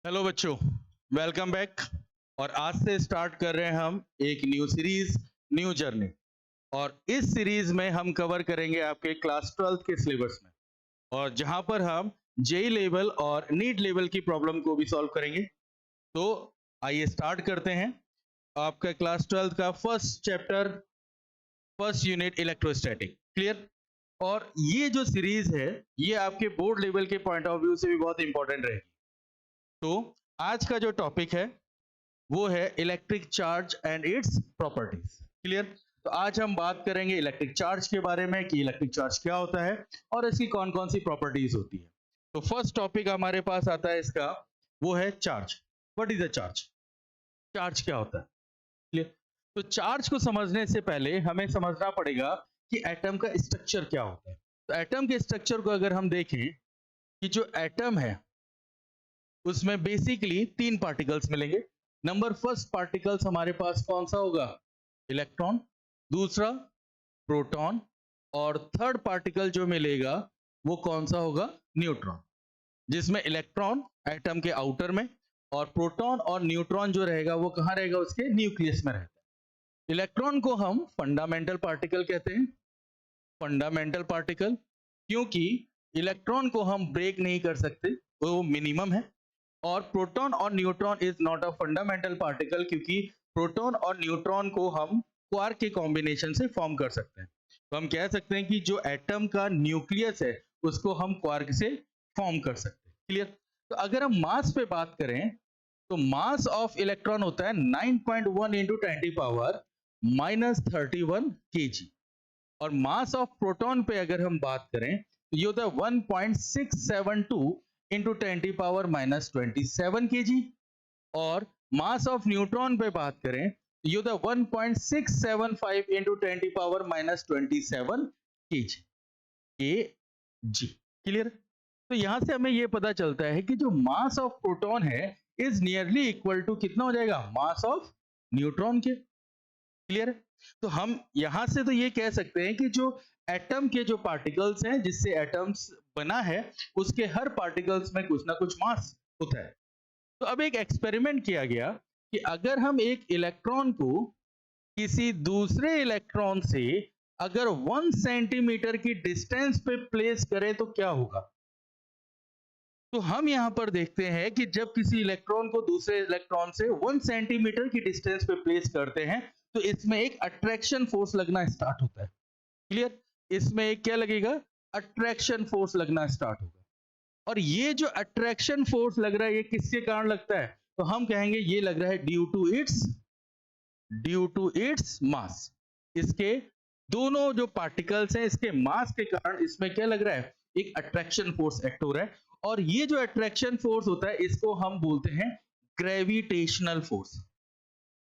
Hello बच्चों, welcome back. और आज से स्टार्ट कर रहे हैं हम एक न्यू सीरीज, न्यू जर्नी। और इस सीरीज में हम कवर करेंगे आपके क्लास 12 के सिलेबस में, और जहां पर हम जेई लेवल और नीट लेवल की प्रॉब्लम को भी सॉल्व करेंगे। तो आइए स्टार्ट करते हैं। आपका क्लास 12 का first chapter, first unit electrostatic, clear. और ये जो सीरीज है ये आपके बोर्ड लेवल के पॉइंट ऑफ व्यू से भी बहुत इंपॉर्टेंट रहेगी। तो आज का जो टॉपिक है वो है electric charge and its properties, clear. तो आज हम बात करेंगे इलेक्ट्रिक चार्ज के बारे में कि इलेक्ट्रिक चार्ज क्या होता है और इसकी कौन कौन सी प्रॉपर्टीज होती है। तो फर्स्ट टॉपिक हमारे पास आता है इसका, वो है charge. What is a charge? Charge क्या होता है, क्लियर। तो चार्ज को समझने से पहले हमें समझना पड़ेगा कि एटम का स्ट्रक्चर क्या होता है। तो एटम के स्ट्रक्चर को अगर हम देखें कि जो एटम है उसमें बेसिकली तीन पार्टिकल्स मिलेंगे। नंबर फर्स्ट पार्टिकल्स हमारे पास कौन सा होगा? इलेक्ट्रॉन। दूसरा प्रोटॉन। और थर्ड पार्टिकल जो मिलेगा वो कौन सा होगा? न्यूट्रॉन। जिसमें इलेक्ट्रॉन एटम के आउटर में और प्रोटॉन और न्यूट्रॉन जो रहेगा वो कहां रहेगा? उसके न्यूक्लियस में रहेगा। इलेक्ट्रॉन को हम फंडामेंटल पार्टिकल कहते हैं। फंडामेंटल पार्टिकल क्योंकि इलेक्ट्रॉन को हम ब्रेक नहीं कर सकते, वो मिनिमम है। और प्रोटॉन और neutron is not a fundamental particle क्योंकि प्रोटॉन और न्यूट्रॉन को हम क्वार्क के कॉम्बिनेशन से फॉर्म कर सकते हैं। तो हम कह सकते हैं कि जो एटम का न्यूक्लियस है उसको हम क्वार्क से फॉर्म कर सकते हैं, क्लियर। तो अगर हम मास पे बात करें तो मास ऑफ इलेक्ट्रॉन होता है 9.1 इंटू 10⁻31 kg। और मास ऑफ प्रोटॉन पे अगर हम बात करें तो ये होता है 1.672 इंटू 10⁻27 kg। और मास ऑफ न्यूट्रॉन पे बात करें तो ये होता है 1.675 इंटू 10⁻27 kg, क्लियर। तो यहां से हमें यह पता चलता है कि जो मास ऑफ प्रोटॉन है इज नियरली इक्वल टू कितना हो जाएगा? मास ऑफ न्यूट्रॉन के, क्लियर। तो हम यहां से तो ये कह सकते हैं कि जो एटम के जो पार्टिकल्स हैं जिससे एटम्स बना है उसके हर पार्टिकल्स में कुछ ना कुछ मास होता है। तो अब एक एक्सपेरिमेंट किया गया कि अगर हम एक इलेक्ट्रॉन को किसी दूसरे इलेक्ट्रॉन से अगर 1 सेंटीमीटर की डिस्टेंस पे प्लेस करें तो क्या होगा। तो हम यहां पर देखते हैं कि जब किसी इलेक्ट्रॉन को दूसरे इलेक्ट्रॉन से 1 सेंटीमीटर की डिस्टेंस पे प्लेस करते हैं तो इसमें एक अट्रैक्शन फोर्स लगना स्टार्ट होता है, क्लियर। इसमें एक क्या लगेगा? अट्रैक्शन फोर्स लगना स्टार्ट होगा। और ये जो अट्रैक्शन फोर्स लग रहा है ये किसके कारण लगता है? तो हम कहेंगे ये लग रहा है ड्यू टू इट्स मास। इसके दोनों जो पार्टिकल्स हैं इसके मास के कारण इसमें क्या लग रहा है? एक अट्रैक्शन फोर्स एक्ट हो रहा है। और ये जो अट्रैक्शन फोर्स होता है इसको हम बोलते हैं ग्रेविटेशनल फोर्स।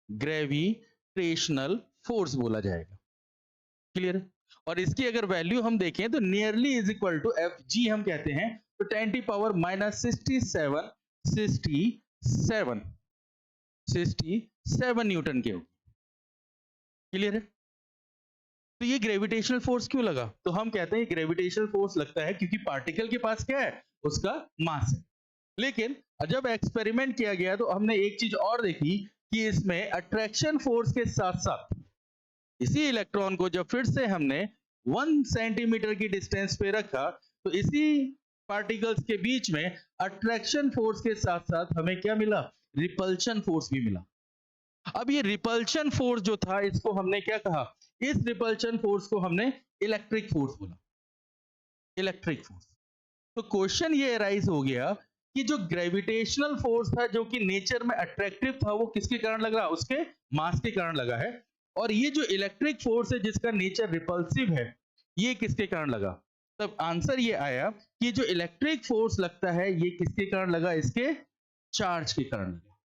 ग्रेविटेशनल फोर्स बोला जाएगा, क्लियर। और इसकी अगर वैल्यू हम देखें तो nearly is equal to F G हम कहते हैं तो 10⁻⁻67 67 न्यूटन के, क्लियर है। तो ये ग्रेविटेशनल फोर्स क्यों लगा? तो हम कहते हैं ग्रेविटेशनल फोर्स लगता है क्योंकि पार्टिकल के पास क्या है? उसका मास है। लेकिन जब एक्सपेरिमेंट किया गया तो हमने एक चीज और देखी कि इसमें अट्रैक्शन फोर्स के साथ साथ इसी इलेक्ट्रॉन को जब फिर से हमने 1 सेंटीमीटर की डिस्टेंस पे रखा तो इसी पार्टिकल्स के बीच में अट्रैक्शन फोर्स के साथ साथ हमें क्या मिला? रिपल्शन फोर्स भी मिला। अब ये रिपल्शन फोर्स जो था इसको हमने क्या कहा? इस रिपल्शन फोर्स को हमने इलेक्ट्रिक फोर्स बोला, इलेक्ट्रिक फोर्स। तो क्वेश्चन ये अराइज हो गया कि जो ग्रेविटेशनल फोर्स था जो कि नेचर में अट्रैक्टिव था वो किसके कारण लग रहा? उसके मास के कारण लगा है। और ये जो इलेक्ट्रिक फोर्स है जिसका नेचर रिपल्सिव है ये किसके कारण लगा? तब आंसर ये आया कि जो इलेक्ट्रिक फोर्स लगता है ये किसके कारण लगा? इसके चार्ज के कारण लगा।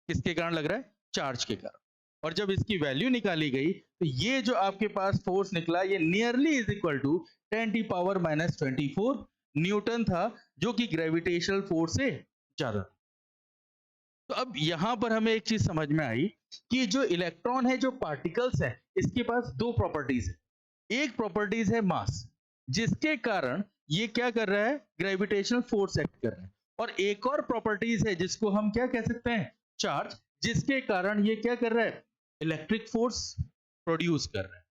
किसके कारण लग रहा है? चार्ज के कारण। और जब इसकी वैल्यू निकाली गई तो ये जो आपके पास फोर्स निकला ये nearly is equal to 10⁻⁻24 newton था जो कि ग्रेविटेशनल फोर्स से ज्यादा था। तो अब यहां पर हमें एक चीज समझ में आई कि जो इलेक्ट्रॉन है, जो पार्टिकल्स है, इसके पास दो प्रॉपर्टीज है। एक प्रॉपर्टीज है मास, जिसके कारण ये क्या कर रहा है? ग्रेविटेशनल फोर्स एक्ट कर रहा है। और एक और प्रॉपर्टीज है जिसको हम क्या कह सकते हैं, चार्ज, जिसके कारण ये क्या कर रहा है, इलेक्ट्रिक फोर्स प्रोड्यूस कर रहा है।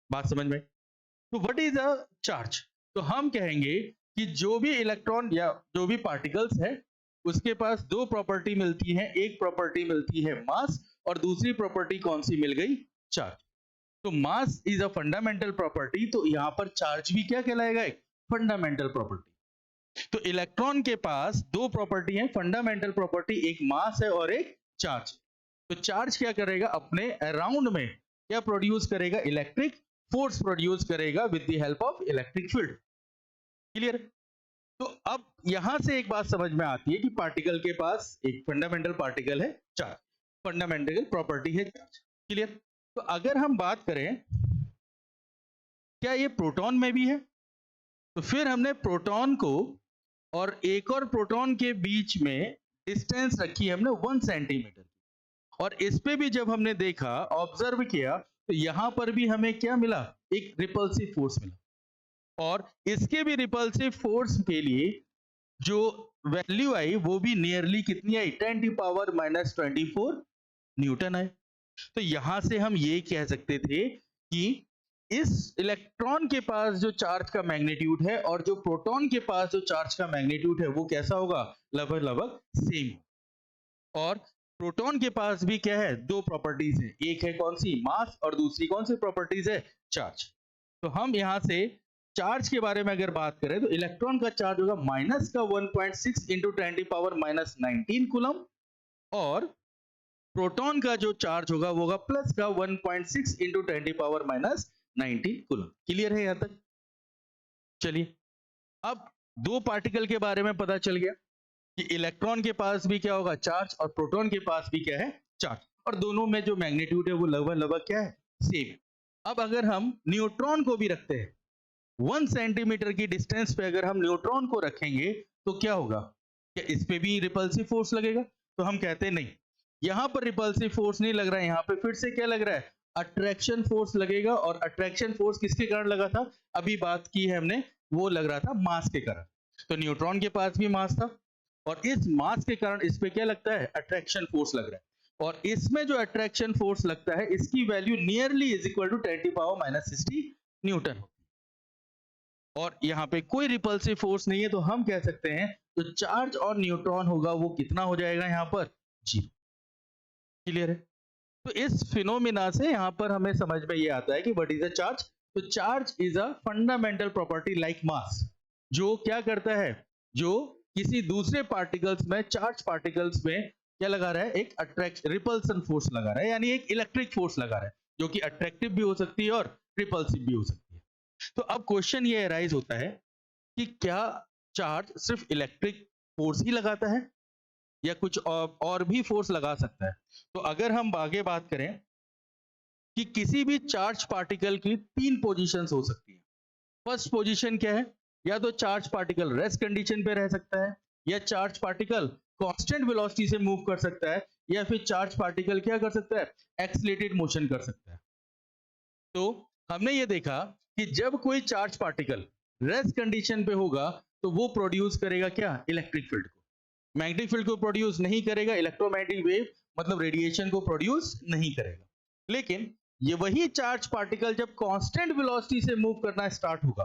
बात समझ में? तो व्हाट इज अ चार्ज? तो हम कहेंगे कि जो भी इलेक्ट्रॉन या जो भी पार्टिकल्स है उसके पास दो प्रॉपर्टी मिलती है, एक प्रॉपर्टी मिलती है मास और दूसरी प्रॉपर्टी कौन सी मिल गई, चार्ज। तो mass is a fundamental property, तो यहां पर चार्ज भी क्या कहलाएगा, एक फंडामेंटल प्रॉपर्टी। तो इलेक्ट्रॉन के पास दो प्रॉपर्टी है, फंडामेंटल प्रॉपर्टी, एक मास है और एक चार्ज। तो चार्ज क्या करेगा, अपने अराउंड में क्या प्रोड्यूस करेगा, इलेक्ट्रिक फोर्स प्रोड्यूस करेगा with the help of electric field. Clear? तो अब यहां से एक बात समझ में आती है कि पार्टिकल के पास एक फंडामेंटल पार्टिकल है चार्ज, फंडामेंटल प्रॉपर्टी है चार्ज। क्लियर? तो अगर हम बात करें क्या ये प्रोटॉन में भी है, तो फिर हमने प्रोटॉन को और एक और प्रोटॉन के बीच में डिस्टेंस रखी है हमने 1 सेंटीमीटर, और इस पे भी जब हमने देखा, ऑब्जर्व किया, तो यहां पर भी हमें क्या मिला, एक रिपल्सिव फोर्स मिला। और इसके भी रिपल्सिव फोर्स के लिए जो वैल्यू आई वो भी नियरली कितनी आई, 10⁻⁻24 न्यूटन है। तो यहां से हम ये कह सकते थे कि इस इलेक्ट्रॉन के पास जो चार्ज का मैग्नीट्यूड है और जो प्रोटॉन के पास जो चार्ज का मैग्नीट्यूड है वो कैसा होगा, लगभग लगभग सेम। और प्रोटॉन के पास भी क्या है, दो प्रॉपर्टीज है, एक है कौन सी, मास, और दूसरी कौन सी प्रॉपर्टीज है, चार्ज। तो हम यहां से चार्ज के बारे में अगर बात करें तो इलेक्ट्रॉन का चार्ज होगा माइनस का 1.6 इंटू 10⁻⁻19 कूलम, और प्रोटॉन का जो चार्ज होगा वो होगा प्लस का 1.6 इंटू 10⁻⁻19 कूलम। क्लियर है यहां तक? चलिए, अब दो पार्टिकल के बारे में पता चल गया कि इलेक्ट्रॉन के पास भी क्या होगा, चार्ज, और प्रोटॉन के पास भी क्या है, चार्ज, और दोनों में जो मैग्नीट्यूड है वो लगभग लगभग क्या है, सेम। अब अगर हम न्यूट्रॉन को भी रखते हैं 1 सेंटीमीटर की डिस्टेंस पे, अगर हम न्यूट्रॉन को रखेंगे तो क्या होगा, क्या इस पे भी रिपल्सिव फोर्स लगेगा? तो हम कहते हैं नहीं, यहां पर रिपल्सिव फोर्स नहीं लग रहा है, यहां पे फिर से क्या लग रहा है, अट्रैक्शन फोर्स लगेगा। और अट्रैक्शन फोर्स किसके कारण लगा था, अभी बात की है हमने, वो लग रहा था मास के कारण। तो न्यूट्रॉन के पास भी मास था और इस मास के कारण इस पे क्या लगता है, अट्रैक्शन फोर्स लग रहा है, और इसमें जो अट्रैक्शन फोर्स लगता है इसकी value nearly is equal to 10⁻⁻60 newton. और यहाँ पे कोई रिपल्सिव फोर्स नहीं है, तो हम कह सकते हैं तो चार्ज और न्यूट्रॉन होगा वो कितना हो जाएगा, यहाँ पर जीरो। क्लियर है? तो इस फिनोमिना से यहाँ पर हमें समझ में ये आता है कि व्हाट इज अ चार्ज। तो charge is a fundamental property like mass, जो क्या करता है, जो किसी दूसरे पार्टिकल्स में, चार्ज पार्टिकल्स में क्या लगा रहा है, एक अट्रैक्शन रिपल्सन फोर्स लगा रहा है, यानी एक इलेक्ट्रिक फोर्स लगा रहा है, जो कि अट्रैक्टिव भी हो सकती है और रिपल्सिव भी हो सकती है। तो अब क्वेश्चन ये अराइज होता है कि क्या चार्ज सिर्फ इलेक्ट्रिक फोर्स ही लगाता है या कुछ और भी फोर्स लगा सकता है? तो अगर हम आगे बात करें कि किसी भी चार्ज पार्टिकल की तीन पोजीशंस हो सकती है। फर्स्ट पोजीशन क्या है, या तो चार्ज पार्टिकल रेस्ट कंडीशन पे रह सकता है, या चार्ज पार्टिकल कांस्टेंट वेलोसिटी से मूव कर सकता है, या फिर चार्ज पार्टिकल क्या कर सकता है, एक्सीलरेटेड मोशन कर सकता है। तो हमने ये देखा कि जब कोई चार्ज पार्टिकल रेस्ट कंडीशन पे होगा तो वो प्रोड्यूस करेगा क्या, इलेक्ट्रिक फील्ड को। मैग्नेटिक फील्ड को प्रोड्यूस नहीं करेगा, इलेक्ट्रोमैग्नेटिक वेव मतलब रेडिएशन को प्रोड्यूस नहीं करेगा। लेकिन ये वही चार्ज पार्टिकल जब कांस्टेंट वेलोसिटी से मूव करना स्टार्ट होगा,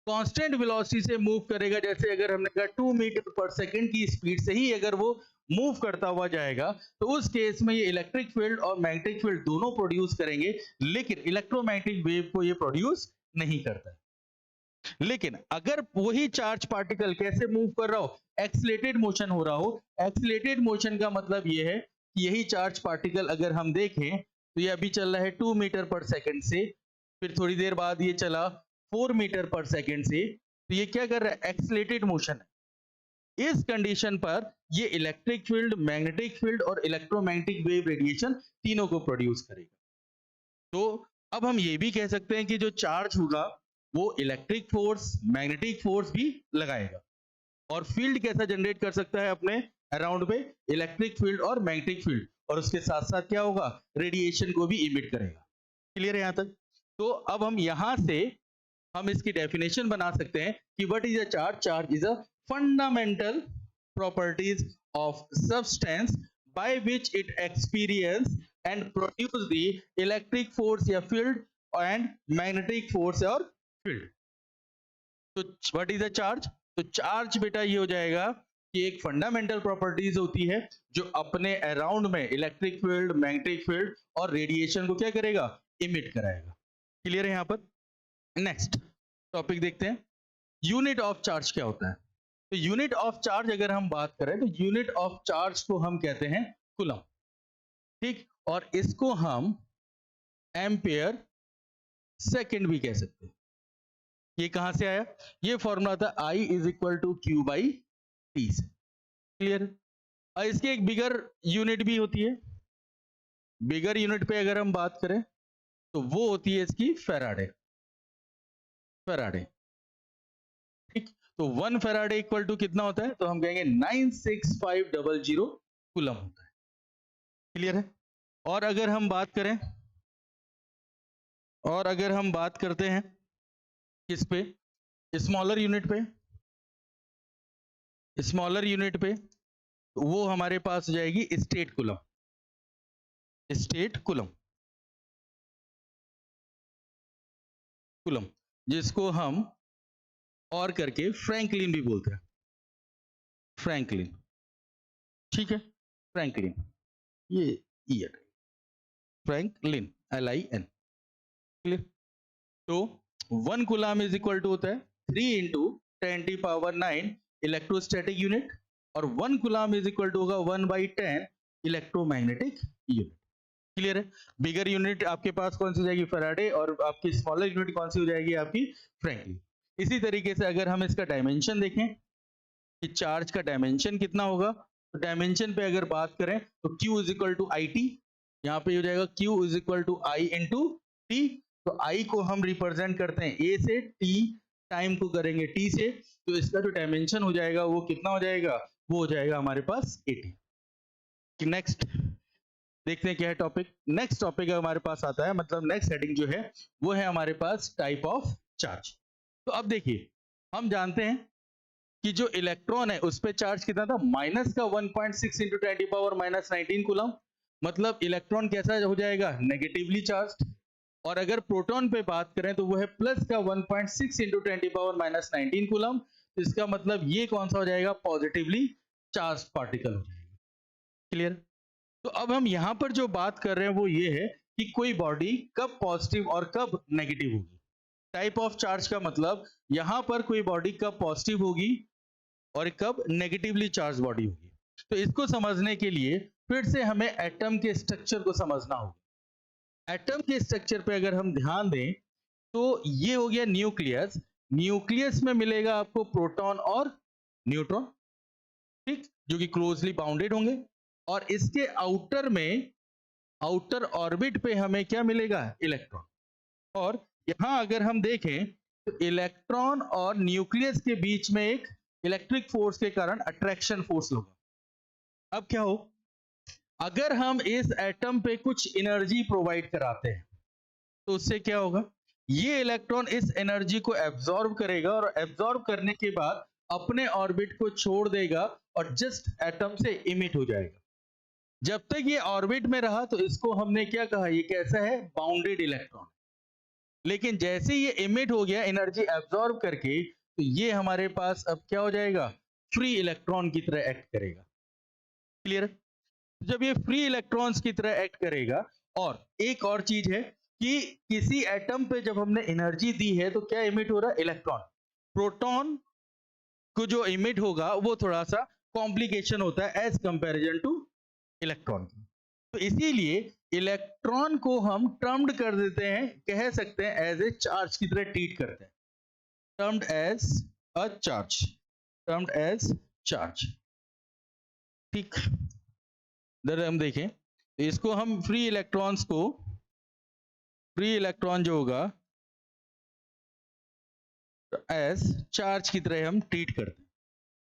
कांस्टेंट वेलोसिटी से मूव करेगा, जैसे अगर हमने कहा 2 मीटर पर सेकंड की स्पीड से ही अगर वो मूव करता हुआ जाएगा, तो उस केस में ये इलेक्ट्रिक फील्ड और मैग्नेटिक फील्ड दोनों प्रोड्यूस करेंगे, लेकिन इलेक्ट्रोमैग्नेटिक वेव को ये प्रोड्यूस नहीं करता है। लेकिन अगर वही चार्ज पार्टिकल कैसे मूव कर रहा हो, एक्सीलरेटेड मोशन हो रहा हो, एक्सीलरेटेड मोशन का मतलब ये है कि यही चार्ज पार्टिकल अगर हम देखें तो ये अभी चल रहा है 2 मीटर पर सेकंड से, फिर थोड़ी देर बाद ये चला 4 मीटर पर सेकंड से, तो ये क्या कर रहा है, एक्सीलरेटेड मोशन है। इस कंडीशन पर ये इलेक्ट्रिक फील्ड, मैग्नेटिक फील्ड और इलेक्ट्रोमैग्नेटिक वेव रेडिएशन तीनों को प्रोड्यूस करेगा। तो अब हम ये भी कह सकते हैं कि जो चार्ज होगा वो इलेक्ट्रिक फोर्स, मैग्नेटिक फोर्स भी लगाएगा, और फील्ड कैसा जनरेट कर सकता है अपने अराउंड में, इलेक्ट्रिक फील्ड और मैग्नेटिक फील्ड, और उसके साथ साथ क्या होगा, रेडिएशन को भी इमिट करेगा। क्लियर है यहां तक? तो अब हम यहां से हम इसकी डेफिनेशन बना सकते हैं कि what is a charge. Charge is a fundamental properties of substance by which it experience and produce the electric force या field and magnetic force और field. तो व्हाट इज अ चार्ज? तो चार्ज बेटा ये हो जाएगा कि एक फंडामेंटल प्रॉपर्टीज होती है जो अपने अराउंड में इलेक्ट्रिक फील्ड, मैग्नेटिक फील्ड और रेडिएशन को क्या करेगा? इमिट कराएगा. क्लियर है यहाँ पर? नेक्स्ट टॉपिक देखते हैं. यूनिट ऑफ चार्ज क्या होता है? तो यूनिट ऑफ चार्ज अगर हम बात करें तो यूनिट ऑफ चार्ज को हम कहते हैं कूलम. ठीक, और इसको हम एम्पियर सेकेंड भी कह सकते हैं. ये कहां से आया? ये फॉर्मूला था I is equal to Q by T से. क्लियर? और इसकी एक बिगर यूनिट भी होती है. बिगर यूनिट पे अगर हम बात करें तो वो होती है इसकी फैराडे. फैराडे. ठीक, तो 1 फैराडे इक्वल टू कितना होता है? तो हम कहेंगे 96500 कूलम होता है. क्लियर है? और अगर हम बात करें, और अगर हम बात करते हैं किस पे? स्मॉलर यूनिट पे. स्मॉलर यूनिट पे वो हमारे पास हो जाएगी state coulomb. State coulomb. Coulomb जिसको हम और करके फ्रैंकलिन भी बोलते हैं. फ्रैंकलिन. ठीक है, फ्रैंकलिन. ये ईयर फ्रैंकलिन LIN. क्लियर? तो 1 कूलम इज इक्वल टू होता है 3 इंटू 10⁻⁹ इलेक्ट्रोस्टैटिक यूनिट, और 1 कूलम इज इक्वल टू होगा 1/10 इलेक्ट्रोमैग्नेटिक यूनिट. क्लियर है? बिगर यूनिट आपके पास कौन सी हो जाएगी? फैराडे. और आपकी स्मॉलर यूनिट कौन सी हो जाएगी? आपकी फ्रैंकलिन. इसी तरीके से अगर हम इसका डायमेंशन देखें कि चार्ज का डायमेंशन कितना होगा, तो डायमेंशन पे अगर बात करें तो Q is equal to IT. यहाँ पे हो जाएगा Q is equal to I into T. तो I को हम रिप्रेजेंट करते हैं A से, T टाइम को करेंगे T से. तो इसका जो डायमेंशन हो जाएगा वो कितना हो जाएगा? वो हो जाएगा हमारे पास 80. नेक्स्ट देखते हैं क्या है टॉपिक. नेक्स्ट टॉपिक हमारे पास आता है, मतलब नेक्स्ट हेडिंग जो है वो है हमारे पास टाइप ऑफ चार्ज. तो अब देखिए, हम जानते हैं कि जो इलेक्ट्रॉन है उस पे चार्ज कितना था? माइनस का 1.6 इंटू 10⁻⁹ कूलम. मतलब इलेक्ट्रॉन कैसा हो जाएगा? Negatively charge. और अगर प्रोटॉन पे बात करें तो वो है प्लस का 1.6 इंटू 10⁻⁹ कूलम. तो इसका मतलब ये कौन सा हो जाएगा? पॉजिटिवली चार्ज पार्टिकल हो जाएगा. क्लियर? तो अब हम यहां पर जो बात कर रहे हैं वो ये है कि कोई बॉडी कब पॉजिटिव और कब नेगेटिव होगी. टाइप ऑफ चार्ज का मतलब यहां पर कोई बॉडी कब पॉजिटिव होगी और कब नेगेटिवली चार्ज बॉडी होगी. तो इसको समझने के लिए फिर से हमें एटम के स्ट्रक्चर को समझना होगा. एटम के स्ट्रक्चर पे अगर हम ध्यान दें तो ये हो गया न्यूक्लियस. न्यूक्लियस में मिलेगा आपको प्रोटॉन और न्यूट्रॉन. ठीक, जो कि क्लोजली बाउंडेड होंगे. और इसके आउटर में, आउटर ऑर्बिट पे हमें क्या मिलेगा? इलेक्ट्रॉन. और यहां अगर हम देखें तो इलेक्ट्रॉन और न्यूक्लियस के बीच में एक इलेक्ट्रिक फोर्स के कारण अट्रैक्शन फोर्स होगा. अब क्या हो, अगर हम इस एटम पे कुछ एनर्जी प्रोवाइड कराते हैं तो उससे क्या होगा? ये इलेक्ट्रॉन इस एनर्जी को एब्जॉर्ब करेगा और एब्जॉर्ब करने के बाद अपने ऑर्बिट को छोड़ देगा और जस्ट एटम से इमिट हो जाएगा. जब तक ये ऑर्बिट में रहा तो इसको हमने क्या कहा? ये कैसा है? Bounded electron. लेकिन जैसे ये इमिट हो गया एनर्जी एब्जॉर्ब करके, तो ये हमारे पास अब क्या हो जाएगा? फ्री इलेक्ट्रॉन की तरह एक्ट करेगा. क्लियर? जब ये फ्री इलेक्ट्रॉन्स की तरह एक्ट करेगा, और एक और चीज है कि किसी एटम पे जब हमने एनर्जी दी है तो क्या इमिट हो रहा है? इलेक्ट्रॉन. प्रोटॉन को जो इमिट होगा वो थोड़ा सा कॉम्प्लिकेशन होता है एज कंपैरिजन टू इलेक्ट्रॉन. तो इसीलिए इलेक्ट्रॉन को हम टर्म्ड कर देते हैं, कह सकते हैं एज ए चार्ज की तरह ट्रीट करते हैं. Termed as a charge. Termed as charge. ठीक, इधर हम देखें तो इसको हम फ्री इलेक्ट्रॉन्स को, फ्री इलेक्ट्रॉन जो होगा एज चार्ज की तरह हम ट्रीट करते हैं.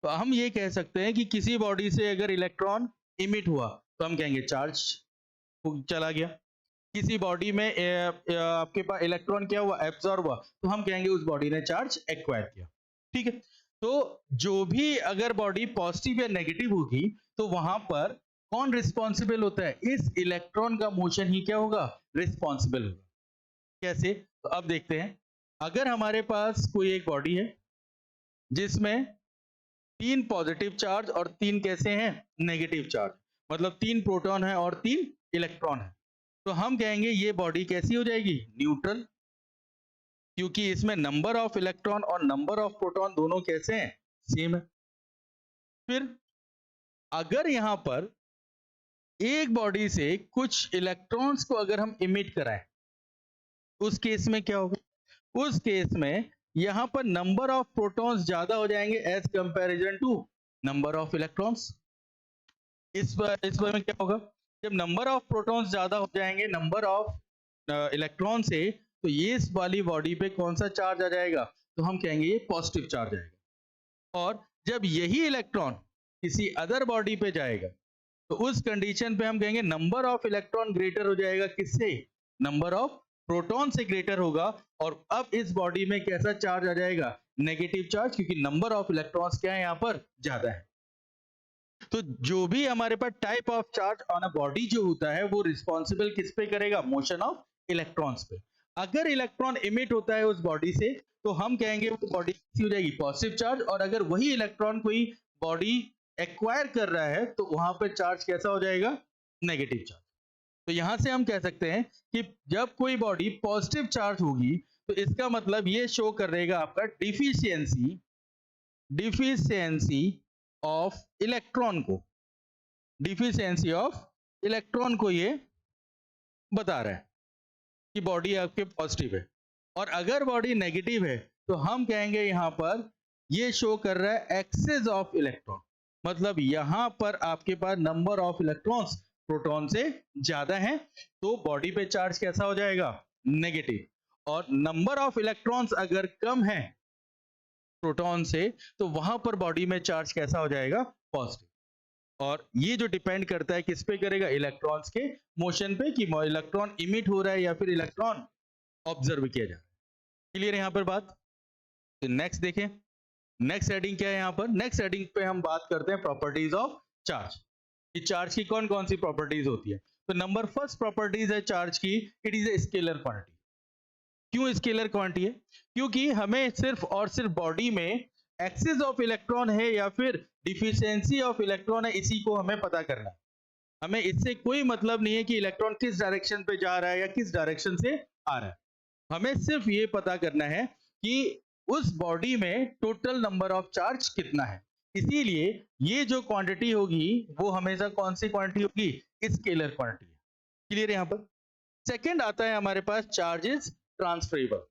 तो हम ये कह सकते हैं कि किसी बॉडी से अगर इलेक्ट्रॉन इमिट हुआ तो हम कहेंगे चार्ज चला गया. किसी बॉडी में आपके पास इलेक्ट्रॉन क्या हुआ? एब्जॉर्ब हुआ, तो हम कहेंगे उस बॉडी ने चार्ज एक्वायर किया. ठीक है. तो जो भी अगर बॉडी पॉजिटिव या नेगेटिव होगी तो वहां पर कौन रिस्पॉन्सिबल होता है? इस इलेक्ट्रॉन का मोशन ही क्या होगा? रिस्पॉन्सिबल होगा। कैसे? तो अब देखते हैं। अगर हमारे पास कोई एक बॉडी है जिसमें 3 पॉजिटिव चार्ज और 3 कैसे हैं? नेगेटिव चार्ज, मतलब 3 प्रोटॉन है और 3 इलेक्ट्रॉन है, तो हम कहेंगे ये बॉडी कैसी हो जाएगी? न्यूट्रल, क्योंकि इसमें नंबर ऑफ इलेक्ट्रॉन और नंबर ऑफ प्रोटॉन दोनों कैसे हैं? सेम है। फिर अगर यहां पर एक बॉडी से कुछ इलेक्ट्रॉन्स को अगर हम इमिट कराएं, उस केस में क्या होगा? उस केस में यहां पर नंबर ऑफ प्रोटॉन्स ज्यादा हो जाएंगे as comparison to number of electrons. इस बार में क्या होगा? जब नंबर ऑफ प्रोटॉन्स ज्यादा हो जाएंगे नंबर ऑफ इलेक्ट्रॉन से, तो ये इस वाली बॉडी पे कौन सा चार्ज आ जाएगा? तो हम कहेंगे ये पॉजिटिव चार्ज आएगा। और जब यही इलेक्ट्रॉन किसी अदर बॉडी पे जाएगा, तो उस कंडीशन पे हम कहेंगे नंबर ऑफ इलेक्ट्रॉन ग्रेटर हो जाएगा किससे? नंबर ऑफ प्रोटॉन से ग्रेटर होगा। और अब इस बॉडी में कैसा चार्ज आ जाएगा? नेगेटिव चार्ज, क्योंकि नंबर ऑफ इलेक्ट्रॉन्स क्या है यहां पर? ज्यादा है। तो जो भी हमारे पास type of charge on a body जो होता है वो रिस्पॉन्सिबल किस पे करेगा? मोशन ऑफ इलेक्ट्रॉन्स पे। अगर इलेक्ट्रॉन इमिट होता है उस बॉडी से, तो हम कहेंगे वो बॉडी हो जाएगी पॉजिटिव चार्ज, और अगर वही इलेक्ट्रॉन कोई बॉडी एक्वायर कर रहा है तो वहां पर चार्ज कैसा हो जाएगा? Negative charge. तो यहां से हम कह सकते हैं कि जब कोई बॉडी पॉजिटिव चार्ज होगी तो इसका मतलब ये शो कर रहेगा आपका डिफिशियंसी डिफिशियंसी ऑफ इलेक्ट्रॉन को, डिफिशियंसी ऑफ इलेक्ट्रॉन को ये बता रहा है कि बॉडी आपके पॉजिटिव है। और अगर बॉडी नेगेटिव है तो हम कहेंगे यहां पर ये शो कर रहा है एक्सेस ऑफ इलेक्ट्रॉन, मतलब यहां पर आपके पास नंबर ऑफ इलेक्ट्रॉन्स प्रोटॉन से ज्यादा है, तो बॉडी पे चार्ज कैसा हो जाएगा? नेगेटिव। और नंबर ऑफ इलेक्ट्रॉन्स अगर कम है प्रोटॉन से, तो वहां पर बॉडी में चार्ज कैसा हो जाएगा? पॉजिटिव। और ये जो डिपेंड करता है किस पे करेगा? इलेक्ट्रॉन्स के मोशन पे, कि इलेक्ट्रॉन इमिट हो रहा है या फिर इलेक्ट्रॉन ऑब्जर्व किया जा रहा है। क्लियर है यहां पर बात? तो नेक्स्ट देखें, नेक्स्ट हेडिंग क्या है यहां पर? नेक्स्ट हेडिंग पे हम बात करते हैं प्रॉपर्टीज ऑफ चार्ज, कि चार्ज की कौन कौन सी प्रॉपर्टीज होती है। तो नंबर फर्स्ट प्रॉपर्टीज है चार्ज की, it is a scalar quantity. क्यों स्केलर क्वांटिटी है? क्योंकि हमें सिर्फ और सिर्फ बॉडी में एक्सेस ऑफ इलेक्ट्रॉन है या फिर डिफिशियंसी ऑफ इलेक्ट्रॉन है, इसी को हमें पता करना है। हमें इससे कोई मतलब नहीं है कि इलेक्ट्रॉन किस डायरेक्शन पे जा रहा है या किस डायरेक्शन से आ रहा है। हमें सिर्फ ये पता करना है कि उस बॉडी में टोटल नंबर ऑफ चार्ज कितना है। इसीलिए ये जो क्वांटिटी होगी वो हमेशा कौन सी क्वांटिटी होगी? Scalar quantity. क्लियर है यहां पर? सेकंड आता है हमारे पास चार्ज इज ट्रांसफरेबल।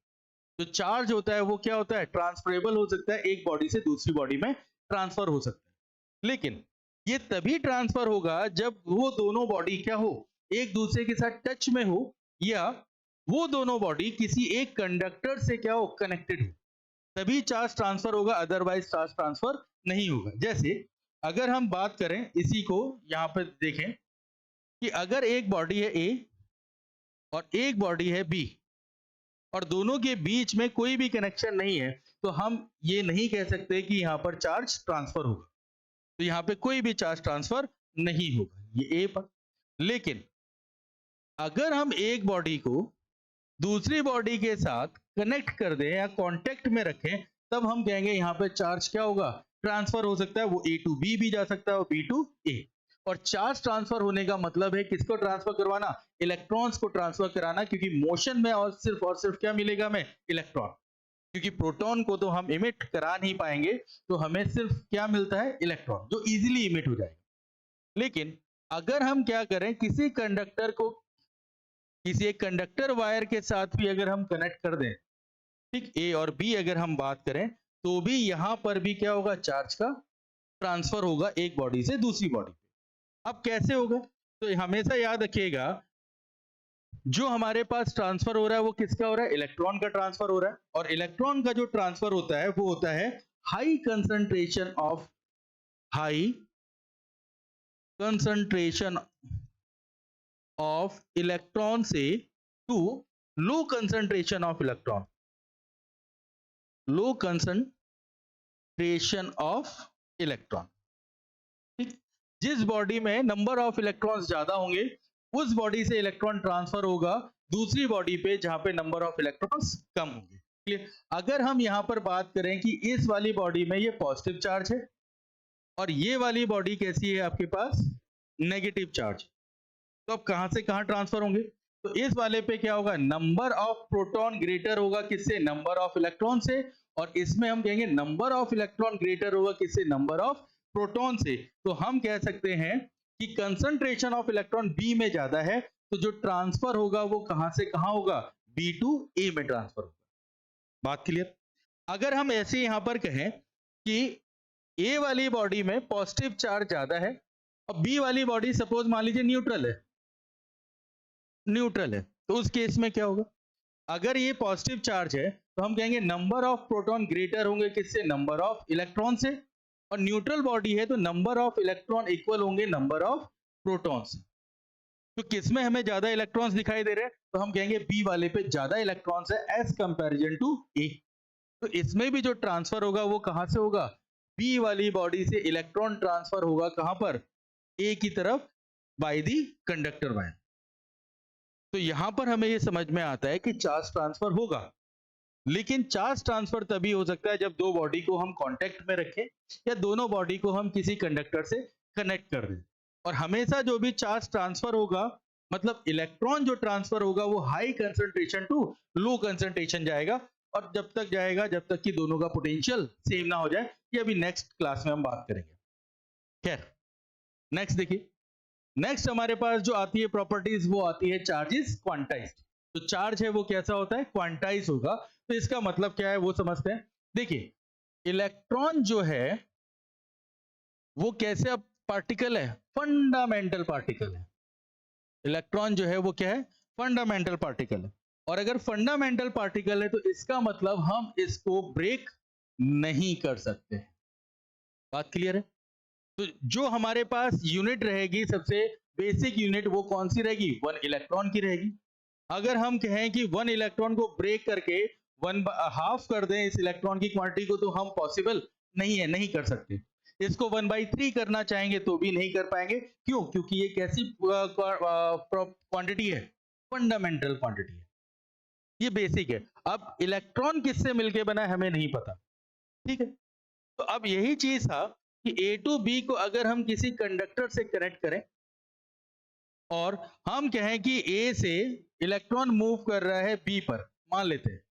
जो चार्ज होता है वो क्या होता है? ट्रांसफरेबल हो सकता है, एक बॉडी से दूसरी बॉडी में ट्रांसफर हो सकता है। लेकिन ये तभी ट्रांसफर होगा जब वो दोनों बॉडी क्या हो? एक दूसरे के साथ टच में हो, या वो दोनों बॉडी किसी एक कंडक्टर से क्या हो? कनेक्टेड हो, तभी चार्ज ट्रांसफर होगा, अदरवाइज चार्ज ट्रांसफर नहीं होगा। जैसे अगर हम बात करें इसी को, यहां पर देखें कि अगर एक बॉडी है ए और एक बॉडी है बी, और दोनों के बीच में कोई भी कनेक्शन नहीं है, तो हम ये नहीं कह सकते कि यहां पर चार्ज ट्रांसफर होगा। तो यहां पे कोई भी चार्ज ट्रांसफर नहीं होगा, ये ए पर। लेकिन अगर हम एक बॉडी को दूसरी बॉडी के साथ कनेक्ट कर दें या कांटेक्ट में रखें, तब हम कहेंगे यहां पे चार्ज क्या होगा? ट्रांसफर हो सकता है। वो ए टू बी भी जा सकता है और बी टू ए। और चार्ज ट्रांसफर होने का मतलब है किसको ट्रांसफर करवाना? इलेक्ट्रॉन्स को ट्रांसफर कराना, क्योंकि मोशन में और सिर्फ क्या मिलेगा हमें? इलेक्ट्रॉन। क्योंकि प्रोटॉन को तो हम इमिट करा नहीं पाएंगे, तो हमें सिर्फ क्या मिलता है? इलेक्ट्रॉन, जो इजीली इमिट हो जाएगा। लेकिन अगर हम क्या करें, किसी कंडक्टर को किसी एक कंडक्टर वायर के साथ भी अगर हम कनेक्ट कर दें, ठीक, ए और बी अगर हम बात करें, तो भी यहां पर भी क्या होगा? चार्ज का ट्रांसफर होगा एक बॉडी से दूसरी बॉडी पे। अब कैसे होगा? तो हमेशा याद रखिएगा, जो हमारे पास ट्रांसफर हो रहा है वो किसका हो रहा है? इलेक्ट्रॉन का ट्रांसफर हो रहा है। और इलेक्ट्रॉन का जो ट्रांसफर होता है वो होता है हाई कंसंट्रेशन ऑफ इलेक्ट्रॉन से to low concentration of electron, low concentration of electron. ठीक, जिस बॉडी में नंबर ऑफ इलेक्ट्रॉन्स ज्यादा होंगे उस बॉडी से इलेक्ट्रॉन ट्रांसफर होगा दूसरी बॉडी पे जहां पे नंबर ऑफ इलेक्ट्रॉन्स कम होंगे। क्लियर? अगर हम यहां पर बात करें कि इस वाली बॉडी में ये पॉजिटिव चार्ज है और ये वाली बॉडी कैसी है आपके पास, नेगेटिव चार्ज, तो अब कहां से कहां ट्रांसफर होंगे, तो इस वाले पे क्या होगा, नंबर ऑफ प्रोटॉन ग्रेटर होगा किससे, नंबर ऑफ इलेक्ट्रॉन से, और इसमें हम कहेंगे नंबर ऑफ इलेक्ट्रॉन ग्रेटर होगा किससे, नंबर ऑफ प्रोटॉन से। तो हम कह सकते हैं कि कंसंट्रेशन ऑफ इलेक्ट्रॉन बी में ज्यादा है, तो जो ट्रांसफर होगा वो कहां से कहां होगा, बी टू ए में ट्रांसफर होगा। बात क्लियर? अगर हम ऐसे यहां पर कहें कि ए वाली बॉडी में पॉजिटिव चार्ज ज्यादा है और बी वाली बॉडी सपोज मान लीजिए न्यूट्रल है, न्यूट्रल है, तो उस केस में क्या होगा, अगर ये पॉजिटिव चार्ज है तो हम कहेंगे नंबर ऑफ प्रोटॉन ग्रेटर होंगे किससे, नंबर ऑफ इलेक्ट्रॉन से, और न्यूट्रल बॉडी है तो नंबर ऑफ इलेक्ट्रॉन इक्वल होंगे नंबर ऑफ प्रोटॉन्स। तो किसमें हमें ज्यादा इलेक्ट्रॉन्स दिखाई दे रहे हैं, तो हम कहेंगे बी वाले पे ज्यादा इलेक्ट्रॉन्स है एज कंपैरिजन टू ए। तो इसमें भी जो ट्रांसफर होगा वो कहां से होगा, बी वाली बॉडी से इलेक्ट्रॉन ट्रांसफर होगा कहां पर, ए की तरफ, बाय दी कंडक्टर वायर। तो यहां पर हमें ये समझ में आता है कि चार्ज ट्रांसफर होगा, लेकिन चार्ज ट्रांसफर तभी हो सकता है जब दो बॉडी को हम कांटेक्ट में रखें या दोनों बॉडी को हम किसी कंडक्टर से कनेक्ट कर दें। और हमेशा जो भी चार्ज ट्रांसफर होगा, मतलब इलेक्ट्रॉन जो ट्रांसफर होगा वो high concentration to low concentration जाएगा, और जब तक जाएगा जब तक कि दोनों का पोटेंशियल सेम ना हो जाए। ये अभी नेक्स्ट क्लास में हम बात करेंगे। खैर, नेक्स्ट देखिए, नेक्स्ट हमारे पास जो आती है प्रॉपर्टीज वो आती है चार्ज इज क्वांटाइज्ड। तो चार्ज है वो कैसा होता है, क्वांटाइज होगा। तो इसका मतलब क्या है वो समझते हैं। देखिए, इलेक्ट्रॉन जो है वो कैसे अब पार्टिकल है, फंडामेंटल पार्टिकल है। इलेक्ट्रॉन जो है वो क्या है, फंडामेंटल पार्टिकल है। और अगर फंडामेंटल पार्टिकल है तो इसका मतलब हम इसको ब्रेक नहीं कर सकते। बात क्लियर है? तो जो हमारे पास यूनिट रहेगी, सबसे बेसिक यूनिट वो कौन सी रहेगी, 1 इलेक्ट्रॉन की रहेगी। अगर हम कहें कि 1 इलेक्ट्रॉन को ब्रेक करके 1/2 कर दें इस इलेक्ट्रॉन की क्वांटिटी को, तो हम पॉसिबल नहीं है, नहीं कर सकते। इसको 1/3 करना चाहेंगे तो भी नहीं कर पाएंगे। क्यों? क्योंकि ये कैसी क्वांटिटी है, फंडामेंटल क्वांटिटी है, ये बेसिक है। अब इलेक्ट्रॉन किससे मिलके बना है हमें नहीं पता, ठीक है। तो अब यही चीज था कि ए टू बी को अगर हम किसी कंडक्टर से कनेक्ट करें और हम कहें कि ए से इलेक्ट्रॉन मूव कर रहा है बी पर, मान लेते हैं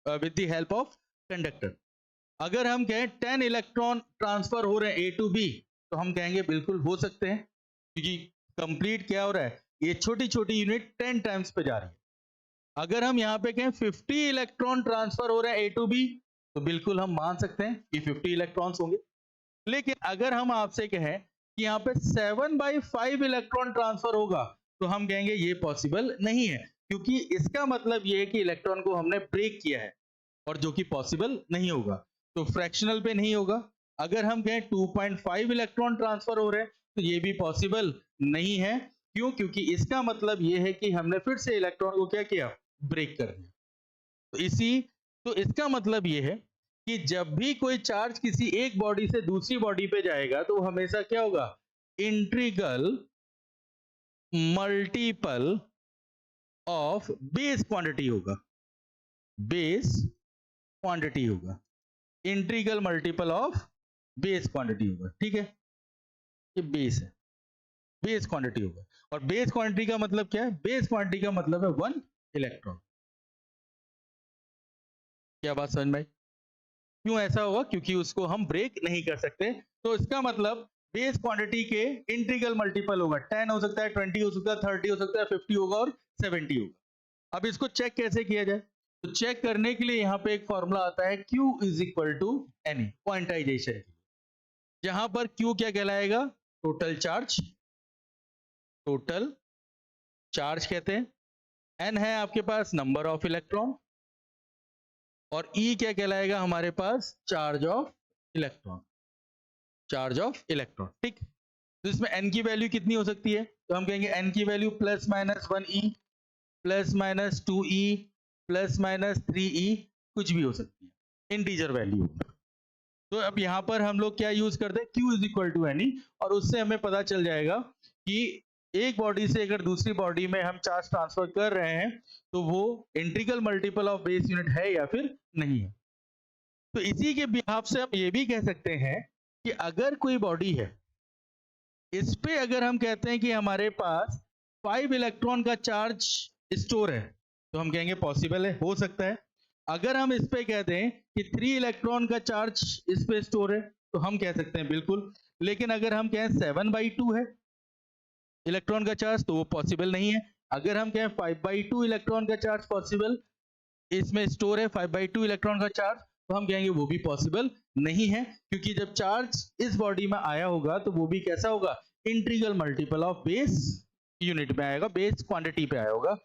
with the help of conductor. अगर हम कहें 10 इलेक्ट्रॉन ट्रांसफर हो रहे हैं ए टू बी, तो हम कहेंगे बिल्कुल हो सकते हैं, क्योंकि कंप्लीट क्या हो रहा है, ये छोटी छोटी यूनिट 10 टाइम्स पे जा रही है। अगर हम यहाँ पे कहें 50 इलेक्ट्रॉन ट्रांसफर हो रहे हैं ए टू बी, तो बिल्कुल हम मान सकते हैं कि 50 इलेक्ट्रॉन्स होंगे। लेकिन अगर हम आपसे कहें कि यहाँ पे 7/5 इलेक्ट्रॉन ट्रांसफर होगा, तो हम कहेंगे ये पॉसिबल नहीं है, क्योंकि इसका मतलब ये है कि इलेक्ट्रॉन को हमने ब्रेक किया है, और जो कि पॉसिबल नहीं होगा। तो फ्रैक्शनल पे नहीं होगा। अगर हम कहें 2.5 इलेक्ट्रॉन ट्रांसफर हो रहे हैं, तो ये भी पॉसिबल नहीं है। क्यों? क्योंकि इसका मतलब ये है कि हमने फिर से इलेक्ट्रॉन को क्या किया, ब्रेक कर दिया। तो इसका मतलब ये है कि जब भी कोई चार्ज किसी एक बॉडी से दूसरी बॉडी पे जाएगा, तो हमेशा क्या होगा, integral multiple of base quantity होगा, बेस क्वांटिटी होगा, integral multiple of base quantity होगा। ठीक है, ये बेस है, बेस क्वांटिटी होगा। और बेस क्वांटिटी का मतलब क्या है, बेस क्वांटिटी का मतलब है 1 इलेक्ट्रॉन। क्या बात समझ में आई? क्यों ऐसा होगा, क्योंकि उसको हम ब्रेक नहीं कर सकते। तो इसका मतलब बेस क्वांटिटी के इंटीग्रल मल्टीपल होगा, 10 हो सकता है, 20 हो सकता है, 30 हो सकता है, 50 होगा और 70 होगा। अब इसको चेक कैसे किया जाए, तो चेक करने के लिए यहाँ पे एक फॉर्मूला आता है Q is equal to n, quantization, जहां पर Q क्या कहलाएगा, टोटल चार्ज, टोटल चार्ज कहते हैं। N है आपके पास नंबर ऑफ इलेक्ट्रॉन, और E क्या कहलाएगा हमारे पास, charge of electron, charge of electron. ठीक, तो इसमें N की वैल्यू कितनी हो सकती है, तो हम कहेंगे N की वैल्यू +-1E, +-2E, +-3E, कुछ भी हो सकती है, इंटीजर वैल्यू। तो अब यहाँ पर हम लोग क्या यूज करते हैं, Q is equal to n e, और उससे हमें पता चल जाएगा कि एक बॉडी से अगर दूसरी बॉडी में हम चार्ज ट्रांसफर कर रहे हैं तो वो integral multiple of base unit है या फिर नहीं है। तो इसी के बिहाफ से हम ये भी कह सकते हैं कि अगर कोई बॉडी है, इस पे अगर हम कहते हैं कि हमारे पास 5 इलेक्ट्रॉन का चार्ज स्टोर है, तो हम कहेंगे पॉसिबल है, हो सकता है। अगर हम इस पे कहते हैं कि 3 इलेक्ट्रॉन का चार्ज इस पे स्टोर है, तो हम कह सकते हैं बिल्कुल। लेकिन अगर हम कहें 7/2 है इलेक्ट्रॉन का चार्ज, तो वो पॉसिबल नहीं है। अगर हम कहें 5/2 इलेक्ट्रॉन का चार्ज पॉसिबल इसमें स्टोर है, 5/2 इलेक्ट्रॉन का चार्ज, तो हम कहेंगे वो भी पॉसिबल नहीं है, क्योंकि जब चार्ज इस बॉडी में आया होगा तो वो भी कैसा होगा, integral multiple of base unit में आएगा, बेस क्वांटिटी पे आया होगा।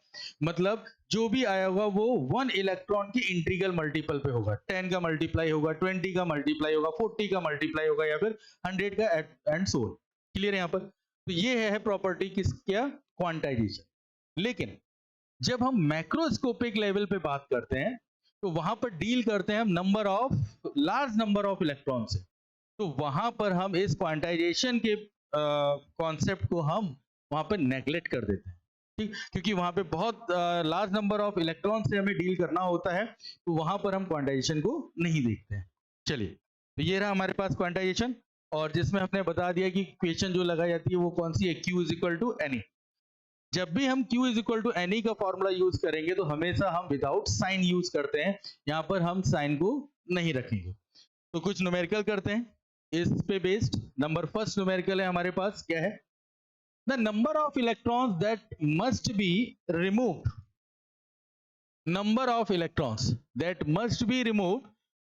मतलब जो भी आया होगा वो 1 इलेक्ट्रॉन की इंटीग्रल मल्टीपल पे होगा, 10 का मल्टीप्लाई होगा, 20 का मल्टीप्लाई होगा, 40 का मल्टीप्लाई होगा, या फिर 100 का एंड सो ऑन। क्लियर है यहाँ पर? तो ये है प्रॉपर्टी किसका, क्वांटाइजेशन। लेकिन जब हम मैक्रोस्कोपिक लेवल पे बात करते हैं तो वहां पर डील करते हैं हम number of, large number of electron से, तो वहां पर हम इस क्वांटाइजेशन के कॉन्सेप्ट को हम वहां पर नेग्लेक्ट कर देते हैं, ठीक, क्योंकि वहां पे बहुत लार्ज नंबर ऑफ इलेक्ट्रॉन से हमें डील करना होता है, तो वहां पर हम क्वांटाइजेशन को नहीं देखते हैं। चलिए, तो ये रहा हमारे पास क्वांटाइजेशन, और जिसमें हमने बता दिया कि इक्वेशन जो लगाई जाती है वो कौन सी है, Q is equal to n e. जब भी हम Q is equal to n e का फॉर्मूला यूज करेंगे तो हमेशा हम विदाउट साइन यूज करते हैं, यहाँ पर हम साइन को नहीं रखेंगे। तो कुछ न्यूमेरिकल करते हैं इस पे बेस्ड। नंबर फर्स्ट न्यूमेरिकल है हमारे पास, क्या है, the number of electrons that must be removed, number of electrons that must be removed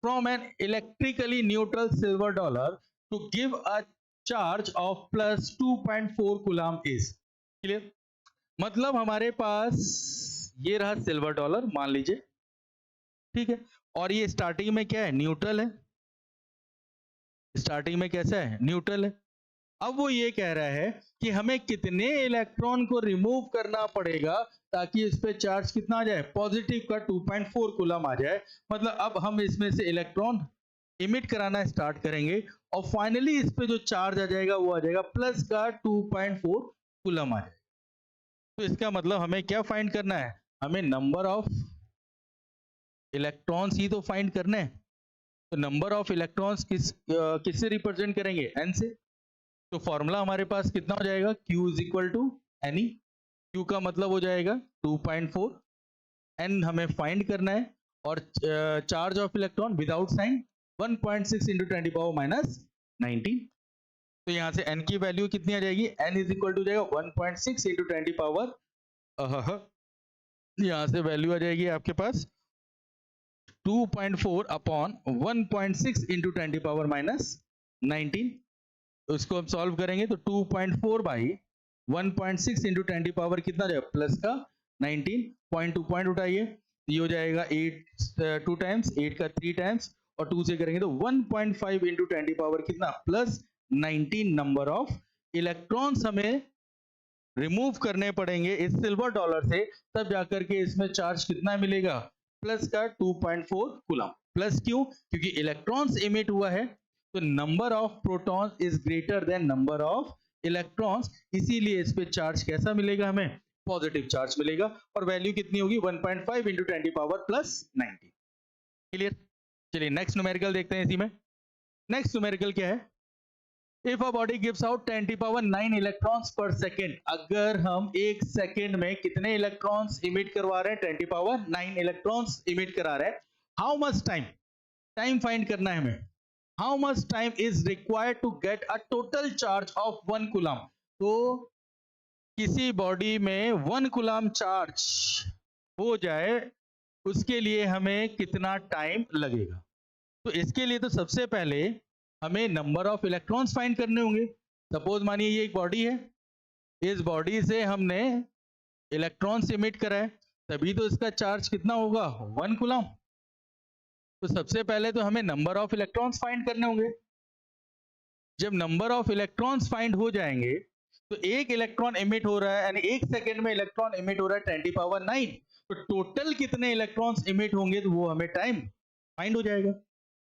from an electrically neutral silver dollar to give a charge of plus 2.4 coulomb is clear। मतलब हमारे पास ये रहा silver dollar मान लीजिए, ठीक है, और ये स्टार्टिंग में क्या है, न्यूट्रल है, स्टार्टिंग में कैसा है, न्यूट्रल है। अब वो ये कह रहा है कि हमें कितने इलेक्ट्रॉन को रिमूव करना पड़ेगा ताकि इस पे चार्ज कितना आ जाए, पॉजिटिव का 2.4 कूलम आ जाए। मतलब अब हम इसमें से इलेक्ट्रॉन इमिट कराना स्टार्ट करेंगे और फाइनली इस पे जो चार्ज आ जाएगा वो आ जाएगा प्लस का 2.4 कूलम आ जाएगा। तो इसका मतलब हमें क्या फाइंड करना है, हमें नंबर ऑफ इलेक्ट्रॉन्स ही तो फाइंड करने हैं। तो नंबर ऑफ इलेक्ट्रॉन्स किससे रिप्रेजेंट करेंगे, n से। तो फॉर्मूला हमारे पास कितना हो जाएगा, Q is equal to n e. Q का मतलब हो जाएगा 2.4, n हमें फाइंड करना है, और charge of electron without sign 1.6 into 10 power minus 19। तो यहाँ से n की वैल्यू कितनी आ जाएगी, n इज इक्वल टू जाएगा 1.6 इंटू 10 पावर, यहाँ से वैल्यू आ जाएगी आपके पास 2.4 अपॉन 1.6 इंटू 10 पावर माइनस 19। उसको हम सॉल्व करेंगे तो 2.4 बाई 1.6 इंटू 10 पावर कितना जाएगा, प्लस का 19, पॉइंट टू पॉइंट उठाइए, ये हो जाएगा 8 2 टाइम्स, 8 का 3 टाइम्स, और 2 से करेंगे तो 1.5 इंटू 10 पावर कितना, प्लस 19 नंबर ऑफ इलेक्ट्रॉन्स हमें रिमूव करने पड़ेंगे इस सिल्वर डॉलर से, तब जाकर के इसमें चार्ज कितना मिलेगा, प्लस का 2.4 कूलम। प्लस क्यों, क्योंकि इलेक्ट्रॉन्स इमिट हुआ है, तो number of protons is greater than number of electrons, इसीलिए इस पे चार्ज कैसा मिलेगा, हमें पॉजिटिव चार्ज मिलेगा, और वैल्यू कितनी होगी 1.5 इंटू 10 पावर प्लस 19। क्लियर। चलिए नेक्स्ट न्यूमेरिकल देखते हैं इसी में। नेक्स्ट न्यूमेरिकल क्या है, if a body gives out 10 power 9 electrons पर सेकेंड, अगर हम एक सेकेंड में कितने इलेक्ट्रॉन्स इमिट करवा रहे हैं, 10 पावर 9 इलेक्ट्रॉन्स इमिट करा रहे हैं, how much time, time find करना है हमें, how much time is required to get a total charge of 1 coulomb. तो किसी बॉडी में 1 कूलम चार्ज हो जाए उसके लिए हमें कितना टाइम लगेगा। तो इसके लिए तो सबसे पहले हमें नंबर ऑफ इलेक्ट्रॉन्स फाइंड करने होंगे। सपोज मानिए ये एक बॉडी है, इस बॉडी से हमने इलेक्ट्रॉन्स इमिट करा है, तभी तो इसका चार्ज कितना होगा, 1 कूलम। तो सबसे पहले तो हमें नंबर ऑफ इलेक्ट्रॉन्स फाइंड करने होंगे। जब नंबर ऑफ इलेक्ट्रॉन्स फाइंड हो जाएंगे तो एक इलेक्ट्रॉन इमिट हो रहा है, यानी एक सेकेंड में इलेक्ट्रॉन इमिट हो रहा है 10 पावर 9, तो टोटल कितने इलेक्ट्रॉन्स इमिट होंगे तो वो हमें टाइम फाइंड हो जाएगा।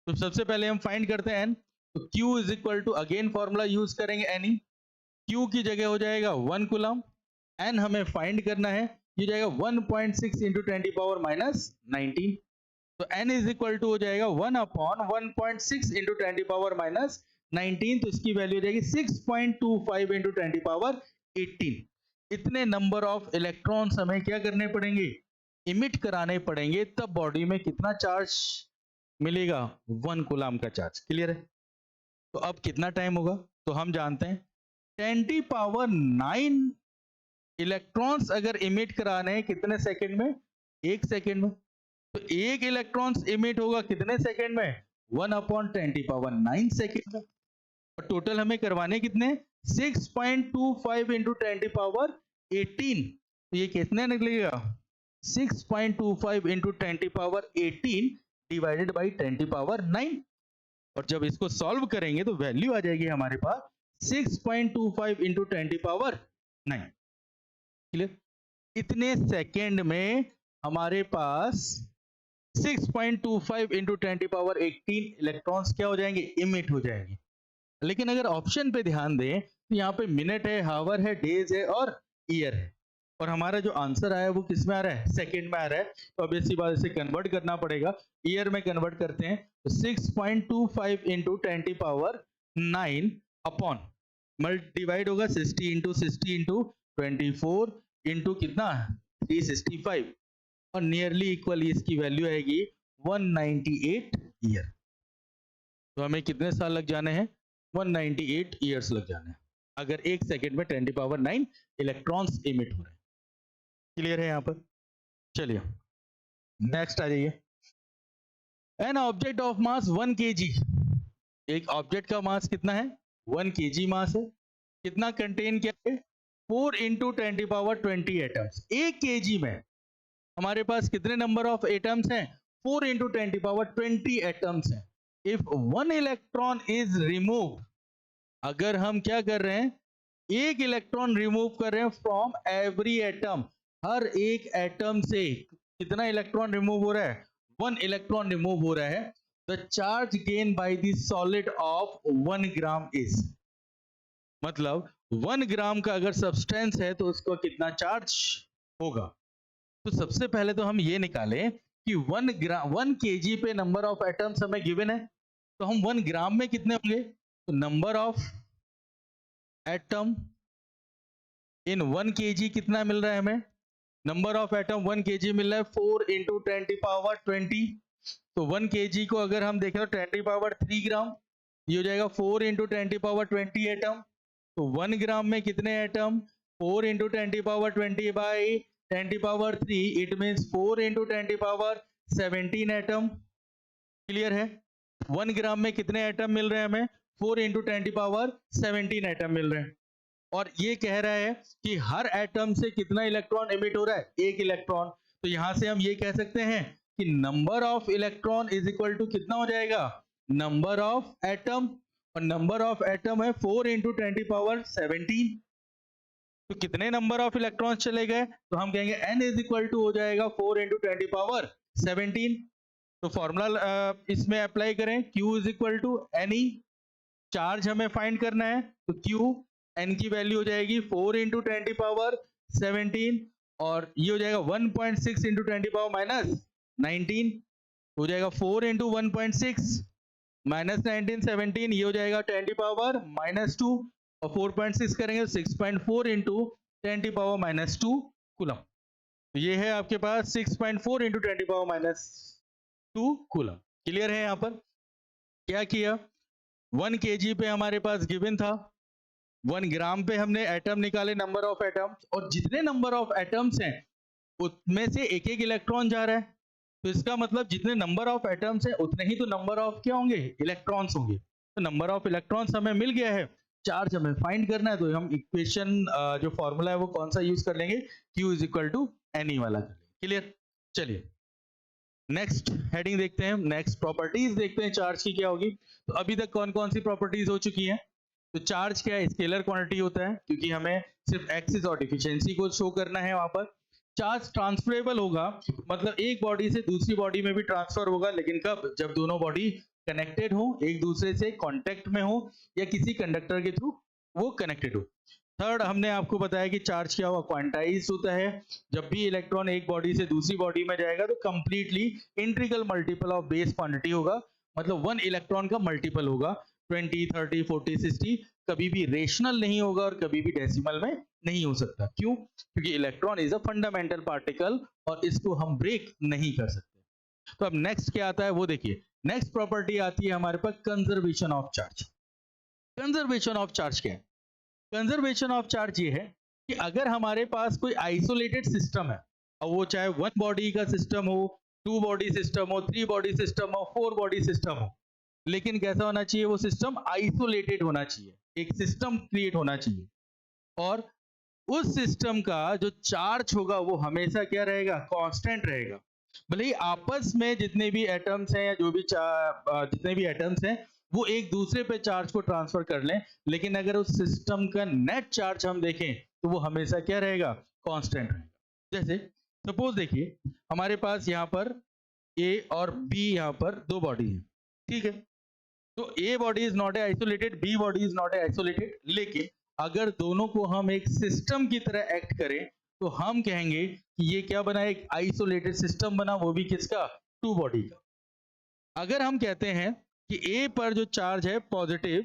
तो सबसे पहले हम फाइंड करते हैं n, तो q is equal to again formula use करेंगे ne, q की जगह हो जाएगा 1 कूलम, n हमें फाइंड करना है, ये जाएगा 1.6 इंटू 10⁻⁻19, तो n इज इक्वल टू हो जाएगा 1/1.6 इंटू 10⁻⁻19, तो इसकी वैल्यू हो जाएगी 6.25 इंटू 10⁻18। इतने नंबर ऑफ इलेक्ट्रॉन्स हमें क्या करने पड़ेंगे, इमिट कराने पड़ेंगे, तब बॉडी में कितना चार्ज मिलेगा, 1 कूलम का चार्ज। क्लियर है? तो अब कितना टाइम होगा, तो हम जानते हैं 10⁻9 इलेक्ट्रॉन्स अगर इमिट कराने हैं कितने सेकंड में, 1 सेकंड में, तो 1 इलेक्ट्रॉन्स इमिट होगा कितने सेकंड में, 1/10⁻9 सेकंड में। और टोटल हमें करवाने कितने, 6.25 इंटू 10⁻18, तो ये कितने निकलेगा, 6.25 इंटू 10⁻18 डिवाइडेड बाई 10⁻9, और जब इसको सॉल्व करेंगे तो वैल्यू आ जाएगी हमारे पास 6.25 इंटू 10⁻9। क्लियर? इतने सेकेंड में हमारे पास 6.25 इंटू 10⁻18 इलेक्ट्रॉन्स क्या हो जाएंगे, इमिट हो जाएंगे। लेकिन अगर ऑप्शन पे ध्यान दें तो यहाँ पे मिनट है, हावर है, डेज है और ईयर है, और हमारा जो आंसर आया है वो किस में आ रहा है, सेकंड में आ रहा है, तो अब इसी बात इसे कन्वर्ट करना पड़ेगा, ईयर में कन्वर्ट करते हैं, तो 6.25 इंटू 10⁻9 अपॉन डिवाइड होगा 60 इंटू 24 इंटू कितना 365, और नियरली इक्वल इसकी वैल्यू आएगी 198 ईयर। तो हमें कितने साल लग जाने हैं, 198 ईयर्स लग जाने हैं, अगर 1 सेकेंड में 10⁻9 इलेक्ट्रॉन्स इमिट हो रहे हैं। क्लियर है यहाँ पर? चलिए नेक्स्ट आ जाइए। An object of mass 1 kg, एक ऑब्जेक्ट का मास कितना है, 1 kg मास है, कितना कंटेन किया है, 4 इंटू 10⁻20 एटम्स। 1 kg में हमारे पास कितने नंबर ऑफ एटम्स हैं, 4 इंटू 10⁻20 एटम्स हैं। इफ 1 इलेक्ट्रॉन इज रिमूव, अगर हम क्या कर रहे हैं, एक इलेक्ट्रॉन रिमूव कर रहे हैं फ्रॉम एवरी एटम, हर एक एटम से कितना इलेक्ट्रॉन रिमूव हो रहा है, 1 इलेक्ट्रॉन रिमूव हो रहा है, the charge gain by the solid of 1 gram is, मतलब 1 ग्राम का अगर सब्सटेंस है तो उसको कितना चार्ज होगा। तो सबसे पहले तो हम ये निकालें कि 1 kg पे नंबर ऑफ एटम्स हमें गिवन है, तो हम 1 ग्राम में कितने होंगे, तो number of atom in 1 kg कितना मिल रहा है हमें, नंबर ऑफ एटम 1 kg मिल रहा है 4 इंटू 10⁻20, तो 1 kg को अगर हम देखें तो 10⁻3 ग्राम, ये हो जाएगा 4 इंटू 10⁻20 एटम, तो 1 ग्राम में कितने atom, 4 into 10⁻20 by 10⁻3, it means 4 into 10⁻17 atom. Clear है? 1 ग्राम में कितने एटम मिल रहे हैं हमें, 4 इंटू 10⁻17 एटम मिल रहे हैं, और ये कह रहा है कि हर एटम से कितना इलेक्ट्रॉन एमिट हो रहा है, 1 इलेक्ट्रॉन। तो यहां से हम ये कह सकते हैं कि number of electron is equal to कितना हो जाएगा, नंबर ऑफ एटम, और नंबर ऑफ एटम है 4 इंटू 10⁻17, तो कितने नंबर ऑफ इलेक्ट्रॉन्स चले गए, तो हम कहेंगे n इज इक्वल टू हो जाएगा 4 इंटू 10⁻17। तो फॉर्मूला इसमें अप्लाई करें, q is equal to ne, charge हमें फाइंड करना है, तो q n की वैल्यू हो जाएगी 4 इंटू 10⁻17, और ये हो जाएगा 1.6 इंटू 10⁻19, हो जाएगा 4 इंटू 1.6 माइनस 17, ये हो जाएगा 10⁻2, और 4.6 करेंगे 6.4 इंटू 10⁻2 कूलम। तो ये है आपके पास 6.4 इंटू 10⁻2 कूलम। क्लियर है? यहाँ पर क्या किया, 1 kg पे हमारे पास गिवन था, 1 ग्राम पे हमने एटम निकाले, नंबर ऑफ एटम्स, और जितने नंबर ऑफ एटम्स हैं उसमें से एक एक इलेक्ट्रॉन जा रहा है, तो इसका मतलब जितने नंबर ऑफ एटम्स हैं उतने ही तो नंबर ऑफ क्या होंगे, इलेक्ट्रॉन्स होंगे। तो नंबर ऑफ इलेक्ट्रॉन्स हमें मिल गया है, चार्ज हमें फाइंड करना है, तो हम इक्वेशन जो फॉर्मूला है वो कौन सा यूज कर लेंगे, Q is equal to Ne वाला कर लेंगे। क्लियर? चलिए नेक्स्ट हेडिंग देखते हैं, नेक्स्ट प्रॉपर्टीज देखते हैं चार्ज की क्या होगी। तो अभी तक कौन कौन सी प्रॉपर्टीज हो चुकी हैं, तो चार्ज क्या है, स्केलर क्वांटिटी होता है, क्योंकि हमें सिर्फ एक्सिस और डिफिशिएंसी को शो करना है वहां पर। चार्ज ट्रांसफरेबल होगा, मतलब एक बॉडी से दूसरी बॉडी में भी ट्रांसफर होगा, लेकिन कब, जब दोनों बॉडी कनेक्टेड हो, एक दूसरे से कांटेक्ट में हो, या किसी कंडक्टर के थ्रू वो कनेक्टेड हो। थर्ड, हमने आपको बताया कि चार्ज क्या हुआ, क्वांटाइज होता है। जब भी इलेक्ट्रॉन एक बॉडी से दूसरी बॉडी में जाएगा तो completely integral multiple of base quantity होगा, मतलब वन इलेक्ट्रॉन का मल्टीपल होगा। 20, 30, 40, 60 कभी भी रेशनल नहीं होगा और कभी भी डेसिमल में नहीं हो सकता। क्यों? क्योंकि electron is a fundamental particle और इसको हम ब्रेक नहीं कर सकते। तो अब नेक्स्ट क्या आता है वो देखिए। नेक्स्ट प्रॉपर्टी आती है हमारे पास conservation of charge. Conservation of charge क्या है? कंजर्वेशन ऑफ चार्ज ये है कि अगर हमारे पास कोई आइसोलेटेड सिस्टम है, और वो चाहे वन बॉडी का सिस्टम हो, टू बॉडी सिस्टम हो, थ्री बॉडी सिस्टम हो, फोर बॉडी सिस्टम हो, लेकिन कैसा होना चाहिए वो सिस्टम? आइसोलेटेड होना चाहिए, एक सिस्टम क्रिएट होना चाहिए। और उस सिस्टम का जो चार्ज होगा वो हमेशा क्या रहेगा? कांस्टेंट रहेगा। भले ही आपस में जितने भी एटम्स हैं या जो भी जितने भी एटम्स हैं वो एक दूसरे पे चार्ज को ट्रांसफर कर लें, लेकिन अगर उस सिस्टम का नेट चार्ज हम देखें तो वो हमेशा क्या रहेगा? कांस्टेंट रहेगा। जैसे सपोज देखिए हमारे पास यहाँ पर ए और बी यहाँ पर दो बॉडी है, ठीक है। तो A body is not a isolated, B body is not a isolated, लेकिन अगर दोनों को हम एक सिस्टम की तरह एक्ट करें तो हम कहेंगे कि ये क्या बना? एक आइसोलेटेड सिस्टम बना, वो भी किसका? टू बॉडी का। अगर हम कहते हैं कि ए पर जो चार्ज है पॉजिटिव,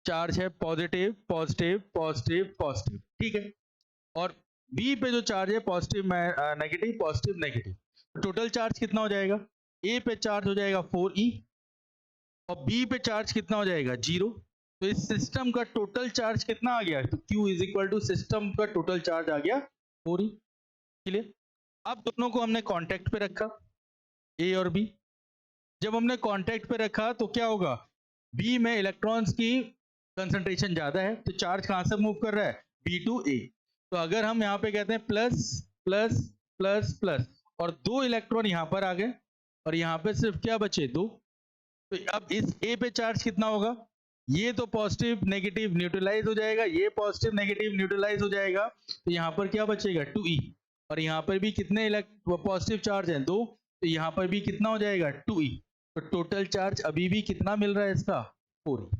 चार्ज है पॉजिटिव पॉजिटिव पॉजिटिव पॉजिटिव, ठीक है, और बी पे जो चार्ज है पॉजिटिव नेगेटिव पॉजिटिव नेगेटिव, तो टोटल चार्ज कितना हो जाएगा? ए पे चार्ज हो जाएगा 4e और बी पे चार्ज कितना हो जाएगा? 0। तो इस सिस्टम का टोटल चार्ज कितना आ गया? तो Q is equal to system का टोटल चार्ज आ गया 4e। क्लियर? अब दोनों को हमने कांटेक्ट पे रखा, ए और बी। जब हमने कांटेक्ट पे रखा तो क्या होगा? बी में इलेक्ट्रॉन्स की कंसंट्रेशन ज्यादा है, तो चार्ज कहां से मूव कर रहा है? बी टू ए। तो अगर हम यहाँ पे कहते हैं प्लस प्लस प्लस प्लस, और दो इलेक्ट्रॉन यहाँ पर आ गए और यहाँ पे सिर्फ क्या बचे? दो। तो अब इस ए पे चार्ज कितना होगा? ये तो पॉजिटिव नेगेटिव न्यूट्रलाइज हो जाएगा, ये पॉजिटिव नेगेटिव न्यूट्रलाइज हो जाएगा, तो यहाँ पर क्या बचेगा? 2e। और यहाँ पर भी कितने पॉजिटिव चार्ज हैं? 2, तो यहाँ पर भी कितना हो जाएगा? 2e। तो टोटल चार्ज अभी भी कितना मिल रहा है इसका? 4e।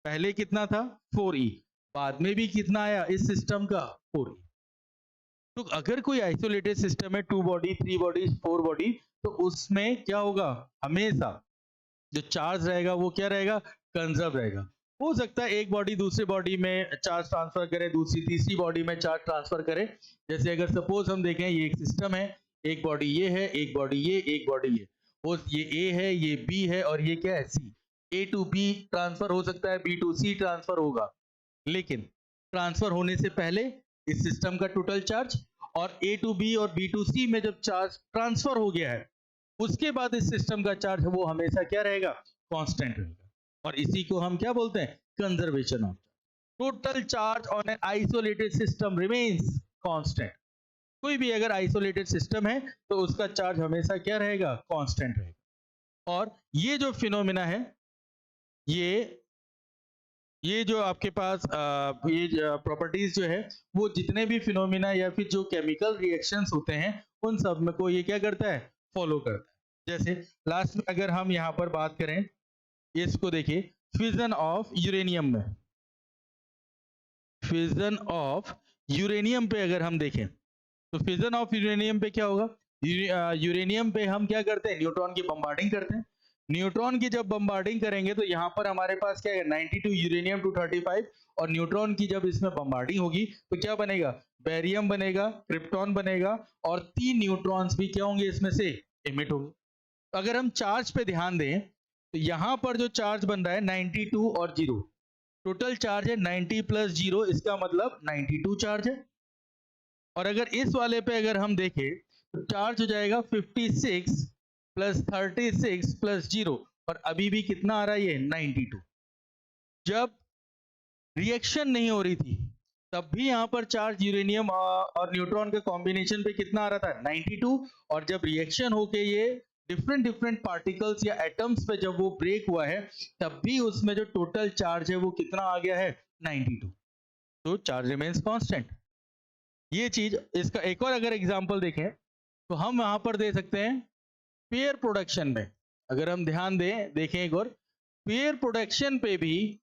पहले कितना था? 4e। बाद में भी कितना आया इस सिस्टम का? 4e। तो अगर कोई आइसोलेटेड सिस्टम है, 2 बॉडी, 3 बॉडी, 4 बॉडी, तो उसमें क्या होगा? हमेशा जो चार्ज रहेगा वो क्या रहेगा? कंजर्व रहेगा। हो सकता है एक बॉडी दूसरे बॉडी में चार्ज ट्रांसफर करे, दूसरी तीसरी बॉडी में चार्ज ट्रांसफर करे। जैसे अगर सपोज हम देखें ये एक सिस्टम है, एक बॉडी ये है, एक बॉडी ये, एक बॉडी ये, और ये ए है, ये बी है, और ये क्या है? सी। ए टू बी ट्रांसफर हो सकता है, बी टू सी ट्रांसफर होगा, लेकिन ट्रांसफर होने से पहले इस सिस्टम का टोटल चार्ज और ए टू बी और बी टू सी में जब चार्ज ट्रांसफर हो गया है उसके बाद इस सिस्टम का चार्ज वो हमेशा क्या रहेगा? कांस्टेंट रहेगा। और इसी को हम क्या बोलते हैं? Conservation of total charge on an isolated system remains constant. कोई भी अगर आइसोलेटेड सिस्टम है तो उसका चार्ज हमेशा क्या रहेगा? कांस्टेंट रहेगा। और ये जो फिनोमिना है, ये जो आपके पास ये प्रॉपर्टीज जो है, वो जितने भी फिनोमिना या फिर जो केमिकल रिएक्शंस होते हैं उन सब में को ये क्या करता है? फॉलो करता है। जैसे लास्ट में अगर हम यहाँ पर बात करें, इसको देखिए, फिजन ऑफ यूरेनियम में, फिजन ऑफ यूरेनियम पे अगर हम देखें तो फिजन ऑफ यूरेनियम पे क्या होगा? यूरेनियम पे हम क्या करते हैं? न्यूट्रॉन की बम्बार्डिंग करते हैं। न्यूट्रॉन की जब बम्बार्डिंग करेंगे तो यहाँ पर हमारे पास क्या है? 92 यूरेनियम 235, और न्यूट्रॉन की जब इसमें बम्बार्डिंग होगी तो क्या बनेगा? बेरियम बनेगा, क्रिप्टॉन बनेगा, और 3 न्यूट्रॉन्स भी क्या होंगे? इसमें से एमिट होंगे। तो अगर हम चार्ज पे ध्यान दें तो यहाँ पर जो चार्ज बन रहा है 92 और 0, टोटल चार्ज है 90 प्लस 0, इसका मतलब 92 चार्ज है। और अगर इस वाले पे अगर हम देखें तो चार्ज हो जाएगा 56 प्लस 36 प्लस 0, और अभी भी कितना आ रहा है? ये 92। जब रिएक्शन नहीं हो रही थी तब भी यहाँ पर चार्ज यूरेनियम और न्यूट्रॉन के कॉम्बिनेशन पे कितना आ रहा था? 92। और जब रिएक्शन होके ये डिफरेंट डिफरेंट पार्टिकल्स या एटम्स पे जब वो ब्रेक हुआ है तब भी उसमें जो टोटल चार्ज है वो कितना आ गया है? 92। तो चार्ज रिमेन्स कांस्टेंट। ये चीज, इसका एक और अगर एग्जांपल देखें तो हम यहाँ पर दे सकते हैं पेयर प्रोडक्शन में। अगर हम ध्यान दें, देखें एक और, पेयर प्रोटेक्शन पे भी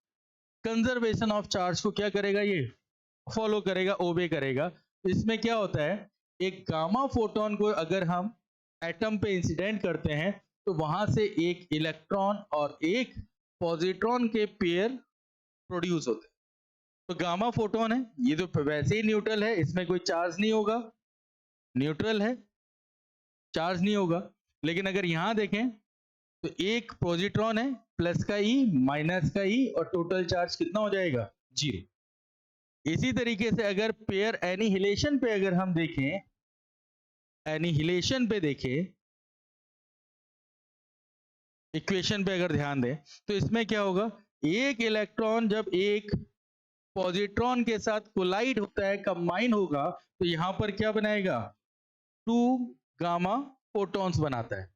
कंजर्वेशन ऑफ चार्ज को क्या करेगा, ये फॉलो करेगा, ओबे करेगा। तो इसमें क्या होता है, एक गामा फोटोन को अगर हम एटम पे इंसिडेंट करते हैं तो वहां से एक इलेक्ट्रॉन और एक पॉजिट्रॉन के पेयर प्रोड्यूस होते हैं। तो गामा फोटोन है, ये तो वैसे ही न्यूट्रल है, इसमें कोई चार्ज नहीं होगा, न्यूट्रल है, चार्ज नहीं होगा। लेकिन अगर यहां देखें तो एक पॉजिट्रॉन है, प्लस का ई माइनस का ई, और टोटल चार्ज कितना हो जाएगा, 0। इसी तरीके से अगर पेयर एनिहिलेशन पे अगर हम देखें, एनिहिलेशन पे देखें, इक्वेशन पे अगर ध्यान दें, तो इसमें क्या होगा, एक इलेक्ट्रॉन जब एक पॉजिट्रॉन के साथ कोलाइड होता है, कंबाइन होगा, तो यहां पर क्या बनाएगा, 2 गामा फोटॉन्स बनाता है।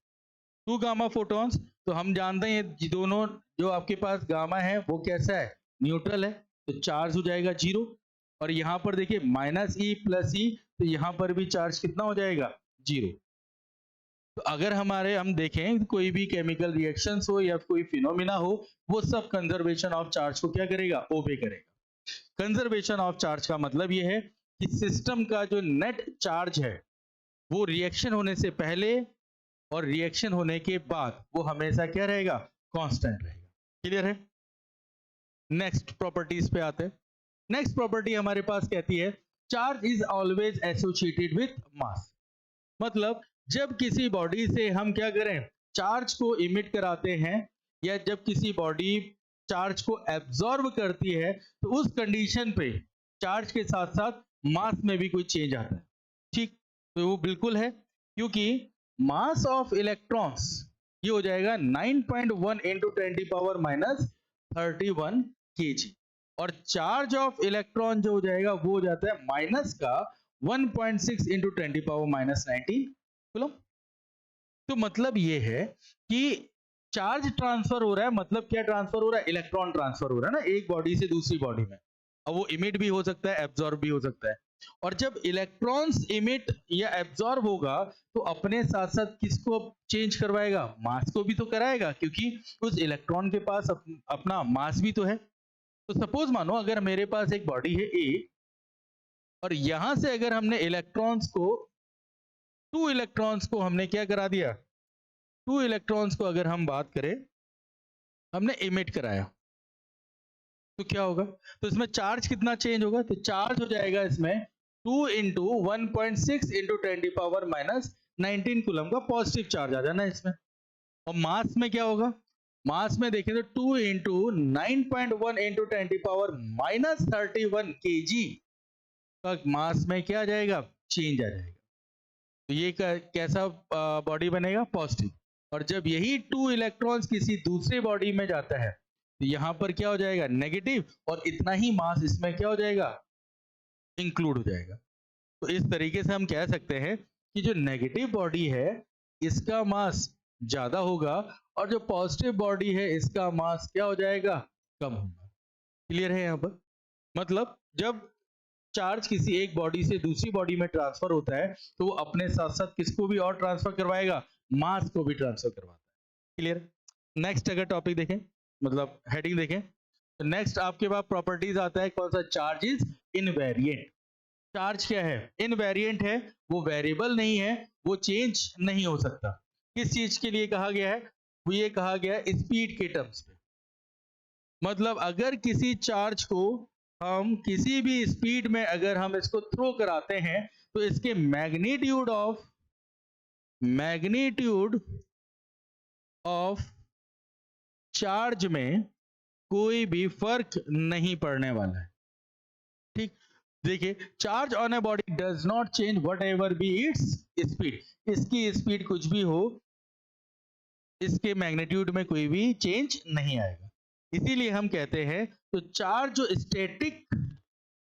2 गामा फोटॉन्स, तो हम जानते हैं ये दोनों जो आपके पास गामा है वो कैसा है, न्यूट्रल है, तो चार्ज हो जाएगा 0। और यहां पर देखिए माइनस ई प्लस ई, तो यहां पर भी चार्ज कितना हो जाएगा, 0। तो अगर हम देखें कोई भी केमिकल रिएक्शंस हो या कोई फिनोमिना हो, वो सब कंजर्वेशन ऑफ चार्ज को क्या करेगा, ओबे करेगा। कंजर्वेशन ऑफ चार्ज का मतलब ये है कि सिस्टम का जो नेट चार्ज है वो रिएक्शन होने से पहले और रिएक्शन होने के बाद वो हमेशा क्या रहेगा, कांस्टेंट रहेगा। क्लियर है। नेक्स्ट प्रॉपर्टीज पे आते हैं। नेक्स्ट प्रॉपर्टी हमारे पास कहती है charge is always associated with mass. मतलब जब किसी बॉडी से हम क्या करें, चार्ज को इमिट कराते हैं, या जब किसी बॉडी चार्ज को एब्जॉर्ब करती है, तो उस कंडीशन पे चार्ज के साथ साथ मास में भी कोई चेंज आता है। ठीक, तो वो बिल्कुल है, क्योंकि मास ऑफ इलेक्ट्रॉन्स ये हो जाएगा 9.1 इंटू 10⁻31 kg, और चार्ज ऑफ इलेक्ट्रॉन जो हो जाएगा वो हो जाता है माइनस का 1.6 इंटू 10⁻19 कूलम। तो मतलब ये है कि चार्ज ट्रांसफर हो रहा है, मतलब क्या ट्रांसफर हो रहा है, इलेक्ट्रॉन ट्रांसफर हो रहा है ना, एक बॉडी से दूसरी बॉडी में। अब वो इमिट भी हो सकता है, एब्जॉर्ब भी हो सकता है। और जब इलेक्ट्रॉन्स इमिट या एब्जॉर्ब होगा तो अपने साथ साथ किसको चेंज करवाएगा, मास को भी तो कराएगा, क्योंकि उस इलेक्ट्रॉन के पास अपना मास भी तो है। तो सपोज मानो अगर मेरे पास एक बॉडी है ए, और यहां से अगर हमने इलेक्ट्रॉन्स को 2 इलेक्ट्रॉन्स को हमने क्या करा दिया, 2 इलेक्ट्रॉन्स को अगर हम बात करें, हमने इमिट कराया, तो क्या होगा, तो इसमें चार्ज कितना चेंज होगा, तो चार्ज हो जाएगा इसमें 2 इंटू 1.6 इंटू 10⁻19 कूलम का पॉजिटिव चार्ज आ जाना इसमें। और मास में क्या होगा, मास में देखें तो 2 इंटू 9.1 इंटू 10⁻31 kg का मास में क्या आ जाएगा, चेंज आ जाएगा। तो ये कैसा बॉडी बनेगा, पॉजिटिव। और जब यही 2 इलेक्ट्रॉन्स किसी दूसरे बॉडी में जाता है तो यहां पर क्या हो जाएगा, नेगेटिव, और इतना ही मास इसमें क्या हो जाएगा, इंक्लूड हो जाएगा। तो इस तरीके से हम कह सकते हैं कि जो नेगेटिव बॉडी है इसका मास ज्यादा होगा, और जो पॉजिटिव बॉडी है इसका मास क्या हो जाएगा, कम होगा। क्लियर है यहाँ पर। मतलब जब चार्ज किसी एक बॉडी से दूसरी बॉडी में ट्रांसफर होता है तो वो अपने साथ साथ किसको भी और ट्रांसफर करवाएगा, मास को भी ट्रांसफर करवाता है। क्लियर। नेक्स्ट अगर टॉपिक देखें, मतलब हेडिंग देखें, तो नेक्स्ट आपके पास प्रॉपर्टीज आता है कौन सा, चार्ज इज इनवेरिएंट। चार्ज क्या है, इनवेरिएंट है, वो वेरिएबल नहीं है, वो चेंज नहीं हो सकता। किस चीज के लिए कहा गया है, वो ये कहा गया है स्पीड के टर्म्स पे। मतलब अगर किसी चार्ज को हम किसी भी स्पीड में अगर हम इसको थ्रो कराते हैं तो इसके मैग्नीट्यूड ऑफ चार्ज में कोई भी फर्क नहीं पड़ने वाला है। ठीक, देखिए charge on a body does not change what ever be its speed, इसकी स्पीड कुछ भी हो, इसके मैग्नीट्यूड में कोई भी चेंज नहीं आएगा। इसीलिए हम कहते हैं तो चार्ज जो स्टैटिक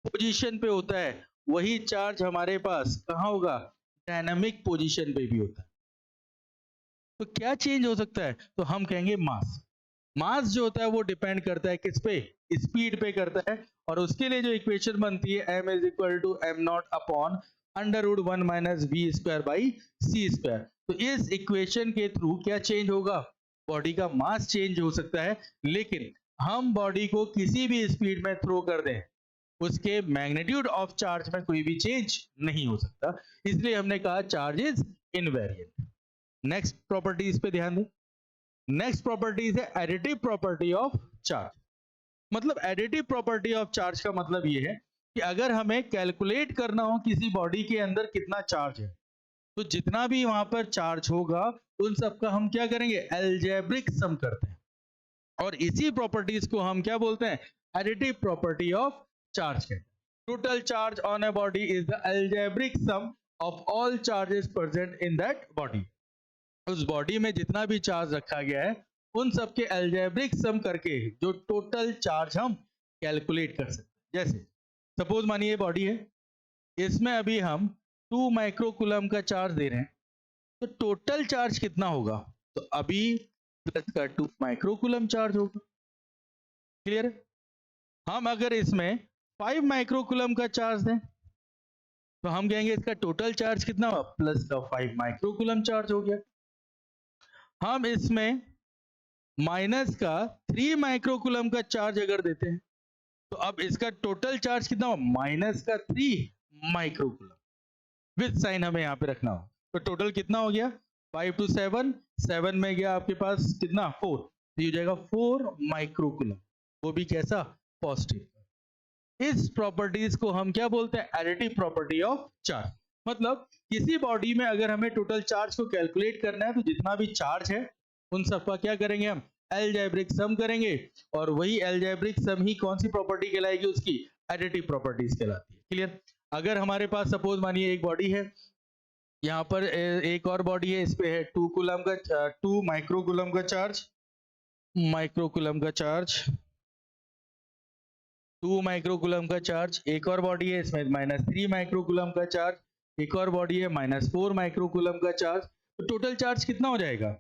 पोजीशन पे होता है वही चार्ज हमारे पास कहां होगा, डायनामिक पोजीशन पे भी होता है। तो क्या चेंज हो सकता है, तो हम कहेंगे मास। मास जो होता है वो डिपेंड करता है किस पे, स्पीड पे करता है। और उसके लिए जो इक्वेशन बनती है m is equal to m naught upon √1 minus v square by c square. तो इस इक्वेशन के थ्रू क्या चेंज होगा, बॉडी का मास चेंज हो सकता है, लेकिन हम बॉडी को किसी भी स्पीड में थ्रो कर दें, उसके मैग्नीट्यूड ऑफ चार्ज में कोई भी चेंज नहीं हो सकता, इसलिए हमने कहा charge is invariant. Next properties पे ध्यान दें। नेक्स्ट प्रॉपर्टीज है एडिटिव प्रॉपर्टी ऑफ चार्ज। मतलब एडिटिव प्रॉपर्टी ऑफ चार्ज का मतलब ये है कि अगर हमें कैलकुलेट करना हो किसी बॉडी के अंदर कितना चार्ज है, तो जितना भी वहां पर चार्ज होगा उन सबका हम क्या करेंगे, अलजेब्रिक सम करते हैं, और इसी प्रॉपर्टीज को हम क्या बोलते हैं, एडिटिव प्रॉपर्टी ऑफ चार्ज कहते हैं। Total charge on a body is the algebraic sum of all charges present in that body. उस बॉडी में जितना भी चार्ज रखा गया है उन सबके अलजेब्रिक सम करके जो टोटल चार्ज हम कैलकुलेट कर सकते हैं। जैसे सपोज मानिए बॉडी है, इसमें अभी हम 2 माइक्रोकूलम का चार्ज दे रहे हैं, तो टोटल चार्ज कितना होगा, तो अभी प्लस का 2 माइक्रोकूलम चार्ज होगा। क्लियर है? हम अगर इसमें 5 माइक्रोकूलम का चार्ज दें तो हम कहेंगे इसका टोटल चार्ज कितना हुआ, प्लस का 5 माइक्रोकूलम चार्ज हो गया। हम इसमें माइनस का 3 माइक्रोकूलम का चार्ज अगर देते हैं तो अब इसका टोटल चार्ज कितना हुआ, माइनस का 3 माइक्रोकूलम, विद साइन हमें यहाँ पे रखना हो, तो टोटल कितना हो गया, 5 to 7, 7 में गया आपके पास कितना 4, तो ये हो जाएगा 4 माइक्रोकूलम, वो भी कैसा, पॉजिटिव। इस प्रॉपर्टीज को हम क्या बोलते हैं, एडिटिव प्रॉपर्टी ऑफ चार्ज। मतलब किसी बॉडी में अगर हमें टोटल चार्ज को कैलकुलेट करना है तो जितना भी चार्ज है उन सबका क्या करेंगे, हम अलजेब्रिक सम करेंगे, और वही अलजेब्रिक सम ही कौन सी प्रॉपर्टी कहलाएगी, उसकी एडिटिव प्रॉपर्टीज कहलाती है। क्लियर? अगर हमारे पास सपोज मानिए एक बॉडी है, यहाँ पर एक और बॉडी है, इस पे है 2 कूलम का 2 माइक्रोकूलम का चार्ज, 2 माइक्रोकूलम का चार्ज, एक और बॉडी है इसमें -3 माइक्रोकूलम का चार्ज, एक और बॉडी है -4 माइक्रोकूलम का चार्ज, तो टोटल चार्ज कितना हो जाएगा,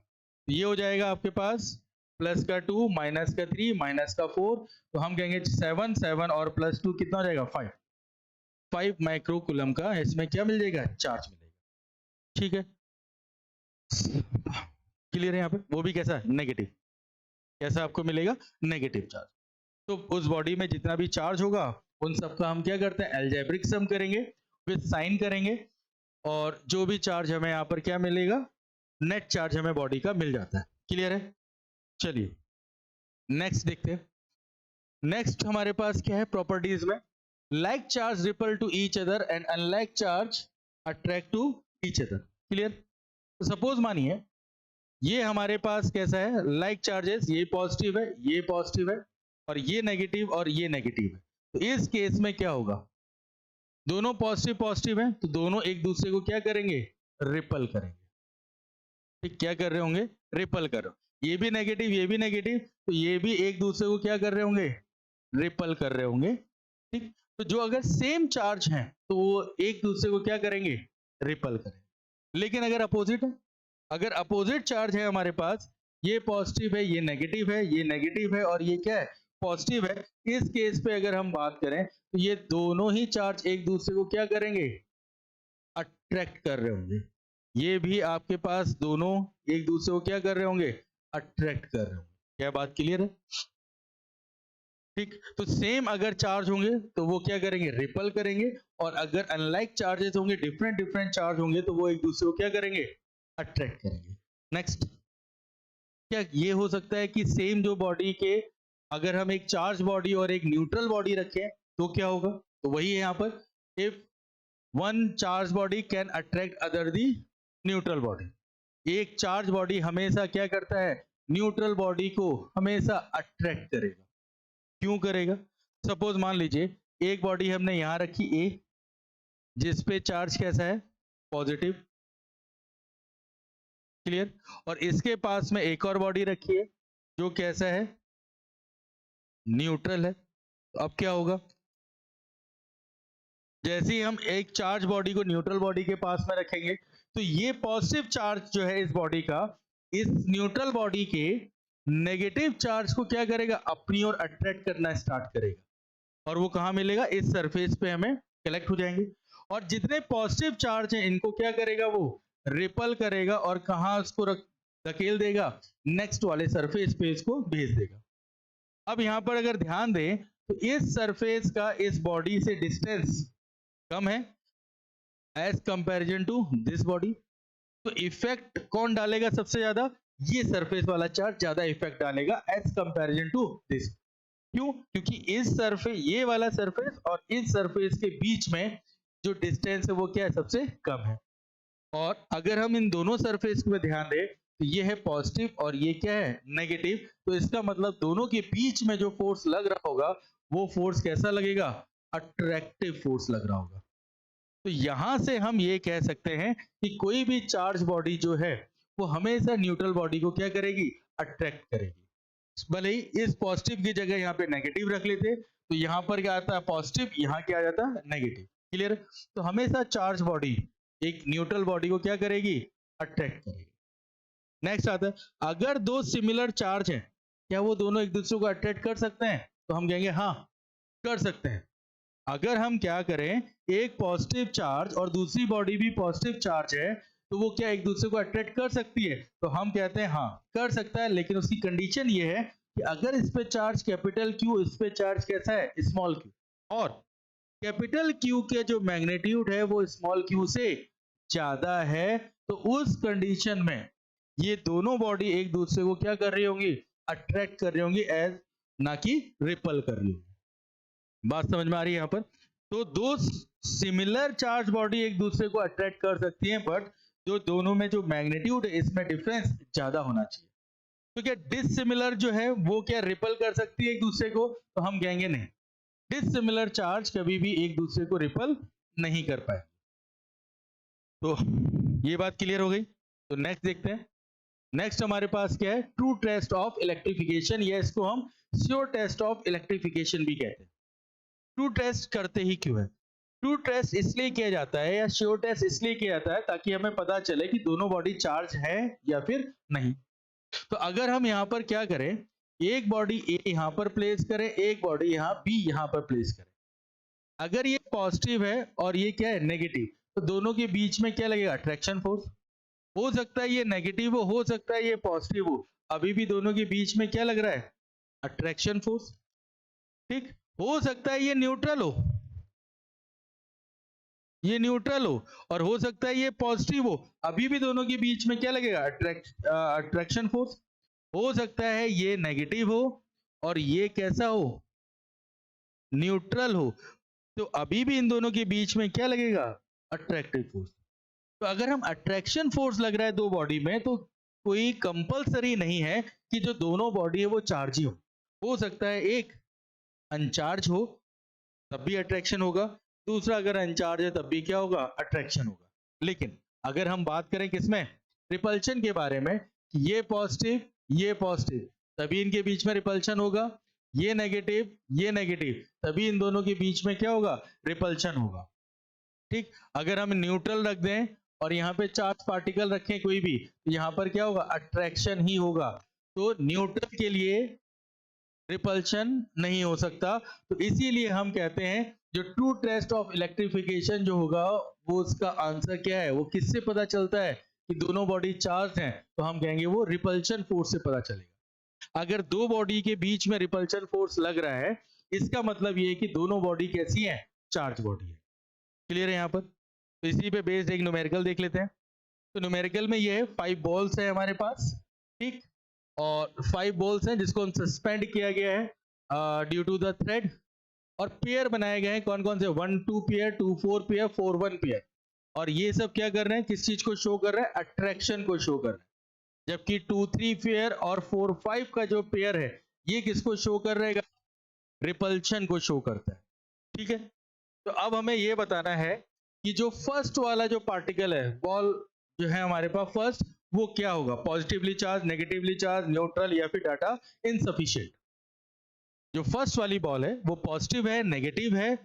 ये हो जाएगा आपके पास प्लस का 2 माइनस का 3 माइनस का 4, तो हम कहेंगे 7 7 और प्लस 2 कितना हो जाएगा, 5 माइक्रोकूलम का इसमें क्या मिल जाएगा, चार्ज मिलेगा। ठीक है, क्लियर है? यहाँ पे वो भी कैसा, नेगेटिव। कैसा आपको मिलेगा, नेगेटिव चार्ज। तो उस बॉडी में जितना भी चार्ज होगा उन सबका हम क्या करते हैं, अलजेब्रिक सम करेंगे, विद साइन करेंगे, और जो भी चार्ज हमें यहाँ पर क्या मिलेगा, नेट चार्ज हमें बॉडी का मिल जाता है। क्लियर है? चलिए नेक्स्ट देखते हैं। नेक्स्ट हमारे पास क्या है प्रॉपर्टीज में, like charge repel to each other and unlike charge attract to each other. Clear? तो सपोज मानिए ये हमारे पास कैसा है, लाइक चार्जेस, ये पॉजिटिव है, ये पॉजिटिव है, और ये नेगेटिव और ये नेगेटिव है, तो इस केस में क्या होगा, दोनों पॉजिटिव पॉजिटिव हैं तो दोनों एक दूसरे को क्या करेंगे, रिपल करेंगे। ठीक, क्या कर रहे होंगे, रिपल कर रहे हो। ये भी नेगेटिव ये भी नेगेटिव, तो ये भी एक दूसरे को क्या कर रहे होंगे, रिपल कर रहे होंगे। ठीक, तो जो अगर सेम चार्ज हैं तो वो एक दूसरे को क्या करेंगे, रिपल करेंगे। लेकिन अगर अपोजिट है, अगर अपोजिट चार्ज है हमारे पास, ये पॉजिटिव है ये नेगेटिव है, ये नेगेटिव है और ये क्या है, पॉजिटिव है, इस केस पे अगर हम बात करें तो ये दोनों ही चार्ज एक दूसरे को क्या करेंगे, अट्रैक्ट कर रहे होंगे। ये भी आपके पास दोनों एक दूसरे को क्या कर रहे होंगे, अट्रैक्ट कर रहे होंगे। क्या बात क्लियर है? ठीक, तो सेम अगर चार्ज होंगे तो वो क्या करेंगे, रिपल करेंगे, और अगर अनलाइक चार्जेस होंगे, डिफरेंट डिफरेंट चार्ज होंगे, तो वो एक दूसरे को क्या करेंगे, अट्रैक्ट करेंगे। नेक्स्ट, क्या ये हो सकता है कि सेम जो बॉडी के अगर हम एक चार्ज बॉडी और एक न्यूट्रल बॉडी रखें तो क्या होगा, तो वही है यहाँ पर, if one charge body can attract other the neutral body. एक चार्ज बॉडी हमेशा क्या करता है, न्यूट्रल बॉडी को हमेशा अट्रैक्ट करेगा। क्यों करेगा, सपोज मान लीजिए एक बॉडी हमने यहां रखी ए, जिस पे चार्ज कैसा है, पॉजिटिव। क्लियर? और इसके पास में एक और बॉडी रखी है जो कैसा है, न्यूट्रल है। तो अब क्या होगा, जैसे ही हम एक चार्ज बॉडी को न्यूट्रल बॉडी के पास में रखेंगे तो ये पॉजिटिव चार्ज जो है इस बॉडी का, इस न्यूट्रल बॉडी के नेगेटिव चार्ज को क्या करेगा, अपनी ओर अट्रैक्ट करना स्टार्ट करेगा, और वो कहां मिलेगा, इस सरफेस पे हमें कलेक्ट हो जाएंगे। और जितने पॉजिटिव चार्ज हैं इनको क्या करेगा, वो रिपल करेगा, और कहां उसको धकेल देगा, नेक्स्ट वाले सरफेस पे इसको भेज देगा। अब यहाँ पर अगर ध्यान दें तो इस सरफेस का इस बॉडी से डिस्टेंस कम है as comparison to this body. तो इफेक्ट कौन डालेगा सबसे ज्यादा? ये सरफेस वाला चार्ज ज्यादा इफेक्ट डालेगा एज कंपैरिजन टू दिस। क्यों? क्योंकि इस सरफेस, ये वाला सरफेस और इस सरफेस के बीच में जो डिस्टेंस है वो क्या है? सबसे कम है। और अगर हम इन दोनों सरफेस पे ध्यान दें तो ये है पॉजिटिव और ये क्या है? नेगेटिव। तो इसका मतलब दोनों के बीच में जो फोर्स लग रहा होगा वो फोर्स कैसा लगेगा? अट्रैक्टिव फोर्स लग रहा होगा। तो यहां से हम ये कह सकते हैं कि कोई भी चार्ज बॉडी जो है वो हमेशा न्यूट्रल बॉडी को क्या करेगी? अट्रैक्ट करेगी। भले ही इस पॉजिटिव की जगह यहाँ पे नेगेटिव रख लेते तो यहाँ पर क्या आता है? पॉजिटिव, यहाँ क्या आ जाता है? नेगेटिव। क्लियर? तो हमेशा चार्ज बॉडी एक न्यूट्रल बॉडी को क्या करेगी? अट्रैक्ट करेगी। नेक्स्ट आता है, अगर दो सिमिलर चार्ज हैं क्या वो दोनों एक दूसरे को अट्रैक्ट कर सकते हैं? तो हम कहेंगे हाँ, कर सकते हैं। अगर हम क्या करें, एक पॉजिटिव चार्ज और दूसरी बॉडी भी पॉजिटिव चार्ज है तो वो क्या एक दूसरे को अट्रैक्ट कर सकती है? तो हम कहते हैं हाँ, कर सकता है, लेकिन उसकी कंडीशन ये है कि अगर इस पे चार्ज कैपिटल क्यू, इस पे चार्ज कैसा है? स्मॉल क्यू, और कैपिटल क्यू के जो मैग्नीट्यूड है वो स्मॉल क्यू से ज्यादा है, तो उस कंडीशन में ये दोनों बॉडी एक दूसरे को क्या कर रही होंगी? अट्रैक्ट कर रही होंगी, एज ना कि रिपल कर रही होंगी। बात समझ में आ रही है यहाँ पर? तो दो सिमिलर चार्ज बॉडी एक दूसरे को अट्रैक्ट कर सकती हैं, बट जो दोनों में जो मैग्नीट्यूड है इसमें डिफरेंस ज्यादा होना चाहिए। तो क्या डिसिमिलर जो है वो क्या रिपल कर सकती है एक दूसरे को? तो हम कहेंगे नहीं, डिसिमिलर चार्ज कभी भी एक दूसरे को रिपल नहीं कर पाए। तो ये बात क्लियर हो गई। तो नेक्स्ट देखते हैं। नेक्स्ट हमारे पास क्या है? ट्रू टेस्ट ऑफ इलेक्ट्रिफिकेशन, या इसको हम श्योर टेस्ट ऑफ इलेक्ट्रिफिकेशन भी कहते हैं। ट्रू टेस्ट करते ही क्यों है? ट्रू टेस्ट इसलिए किया जाता है या श्योर टेस्ट इसलिए किया जाता है ताकि हमें पता चले कि दोनों बॉडी चार्ज है या फिर नहीं। तो अगर हम यहाँ पर क्या करें, एक बॉडी ए यहाँ पर प्लेस करें, एक बॉडी यहाँ बी यहाँ पर प्लेस करें, अगर ये पॉजिटिव है और ये क्या है? नेगेटिव, तो दोनों के बीच में क्या लगेगा? Attraction force. हो सकता है ये नेगेटिव हो सकता है ये पॉजिटिव हो, अभी भी दोनों के बीच में क्या लग रहा है? Attraction force. ठीक, हो सकता है ये न्यूट्रल हो, ये न्यूट्रल हो, और हो सकता है ये पॉजिटिव हो, अभी भी दोनों के बीच में क्या लगेगा? Attraction force. हो सकता है ये नेगेटिव हो और ये कैसा हो? न्यूट्रल हो, तो अभी भी इन दोनों के बीच में क्या लगेगा? Attractive force. तो अगर हम अट्रैक्शन फोर्स लग रहा है दो बॉडी में, तो कोई कंपलसरी नहीं है कि जो दोनों बॉडी है वो चार्ज ही हो सकता है एक अनचार्ज हो तब भी अट्रैक्शन होगा, दूसरा अगर अनचार्ज है तब भी क्या होगा? अट्रैक्शन होगा। लेकिन अगर हम बात करें किसमें? रिपल्शन के बारे में, कि ये पॉजिटिव, तभी इनके बीच में रिपल्शन होगा, ये नेगेटिव, तभी इन दोनों के बीच में क्या होगा? रिपल्शन होगा। ठीक, अगर हम न्यूट्रल रख दें और यहाँ पे चार्ज पार्टिकल रखें कोई भी, तो यहाँ पर क्या होगा? अट्रैक्शन ही होगा। तो न्यूट्रल के लिए रिपल्शन नहीं हो सकता। तो इसीलिए हम कहते हैं जो ट्रू टेस्ट ऑफ इलेक्ट्रिफिकेशन जो होगा वो उसका आंसर क्या है? वो किससे पता चलता है कि दोनों बॉडी चार्ज हैं? तो हम कहेंगे वो रिपल्शन फोर्स से पता चलेगा। अगर दो बॉडी के बीच में रिपल्शन फोर्स लग रहा है, इसका मतलब ये है कि दोनों बॉडी कैसी है? चार्ज बॉडी है। क्लियर है यहाँ पर? तो इसी पे बेस्ड एक न्यूमेरिकल देख लेते हैं। तो न्यूमेरिकल में ये है 5 बॉल्स है हमारे पास, ठीक, और 5 बॉल्स हैं जिसको हम सस्पेंड किया गया है ड्यू टू द थ्रेड, और पेयर बनाए गए हैं कौन कौन से? 1 2 पेयर, 2 4 पेयर, 4 1 पेयर। और ये सब क्या कर रहे हैं? किस चीज को शो कर रहे हैं? अट्रैक्शन को शो कर रहे हैं। जबकि 2 3 पेयर और 4 5 का जो पेयर है ये किसको शो कर रहेगा? रिपल्शन को शो करता है। ठीक है, तो अब हमें ये बताना है कि जो फर्स्ट वाला जो पार्टिकल है, बॉल जो है हमारे पास फर्स्ट, वो क्या होगा? Positively charge, negatively charge, neutral, या फिर डाटा इनसफिशिएंट। जो फर्स्ट वाली बॉल है वो पॉजिटिव है, नेगेटिव है,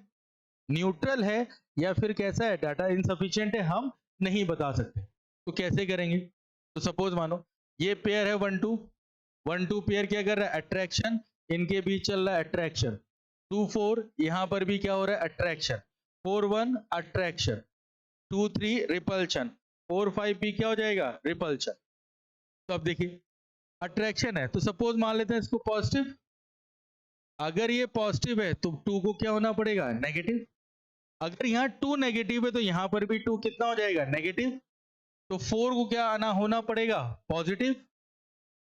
न्यूट्रल है, या फिर कैसा है? डाटा इनसफिशिएंट है, हम नहीं बता सकते। तो कैसे करेंगे? तो सपोज मानो ये पेयर है 1 2, 1 2 पेयर क्या कर रहा है? अट्रैक्शन, इनके बीच चल रहा है अट्रैक्शन। 2 4 यहां पर भी क्या हो रहा है? अट्रैक्शन। 4 1 अट्रैक्शन, 2 3 रिपल्शन, 4 5 भी क्या हो जाएगा? रिपल्शन। तो अब देखिए अट्रैक्शन है, तो सपोज मान लेते हैं इसको पॉजिटिव। अगर ये पॉजिटिव है तो 2 को क्या होना पड़ेगा, नेगेटिव। अगर यहाँ 2 नेगेटिव है तो यहाँ पर भी 2 कितना हो जाएगा, नेगेटिव। तो 4 को क्या आना होना पड़ेगा, पॉजिटिव।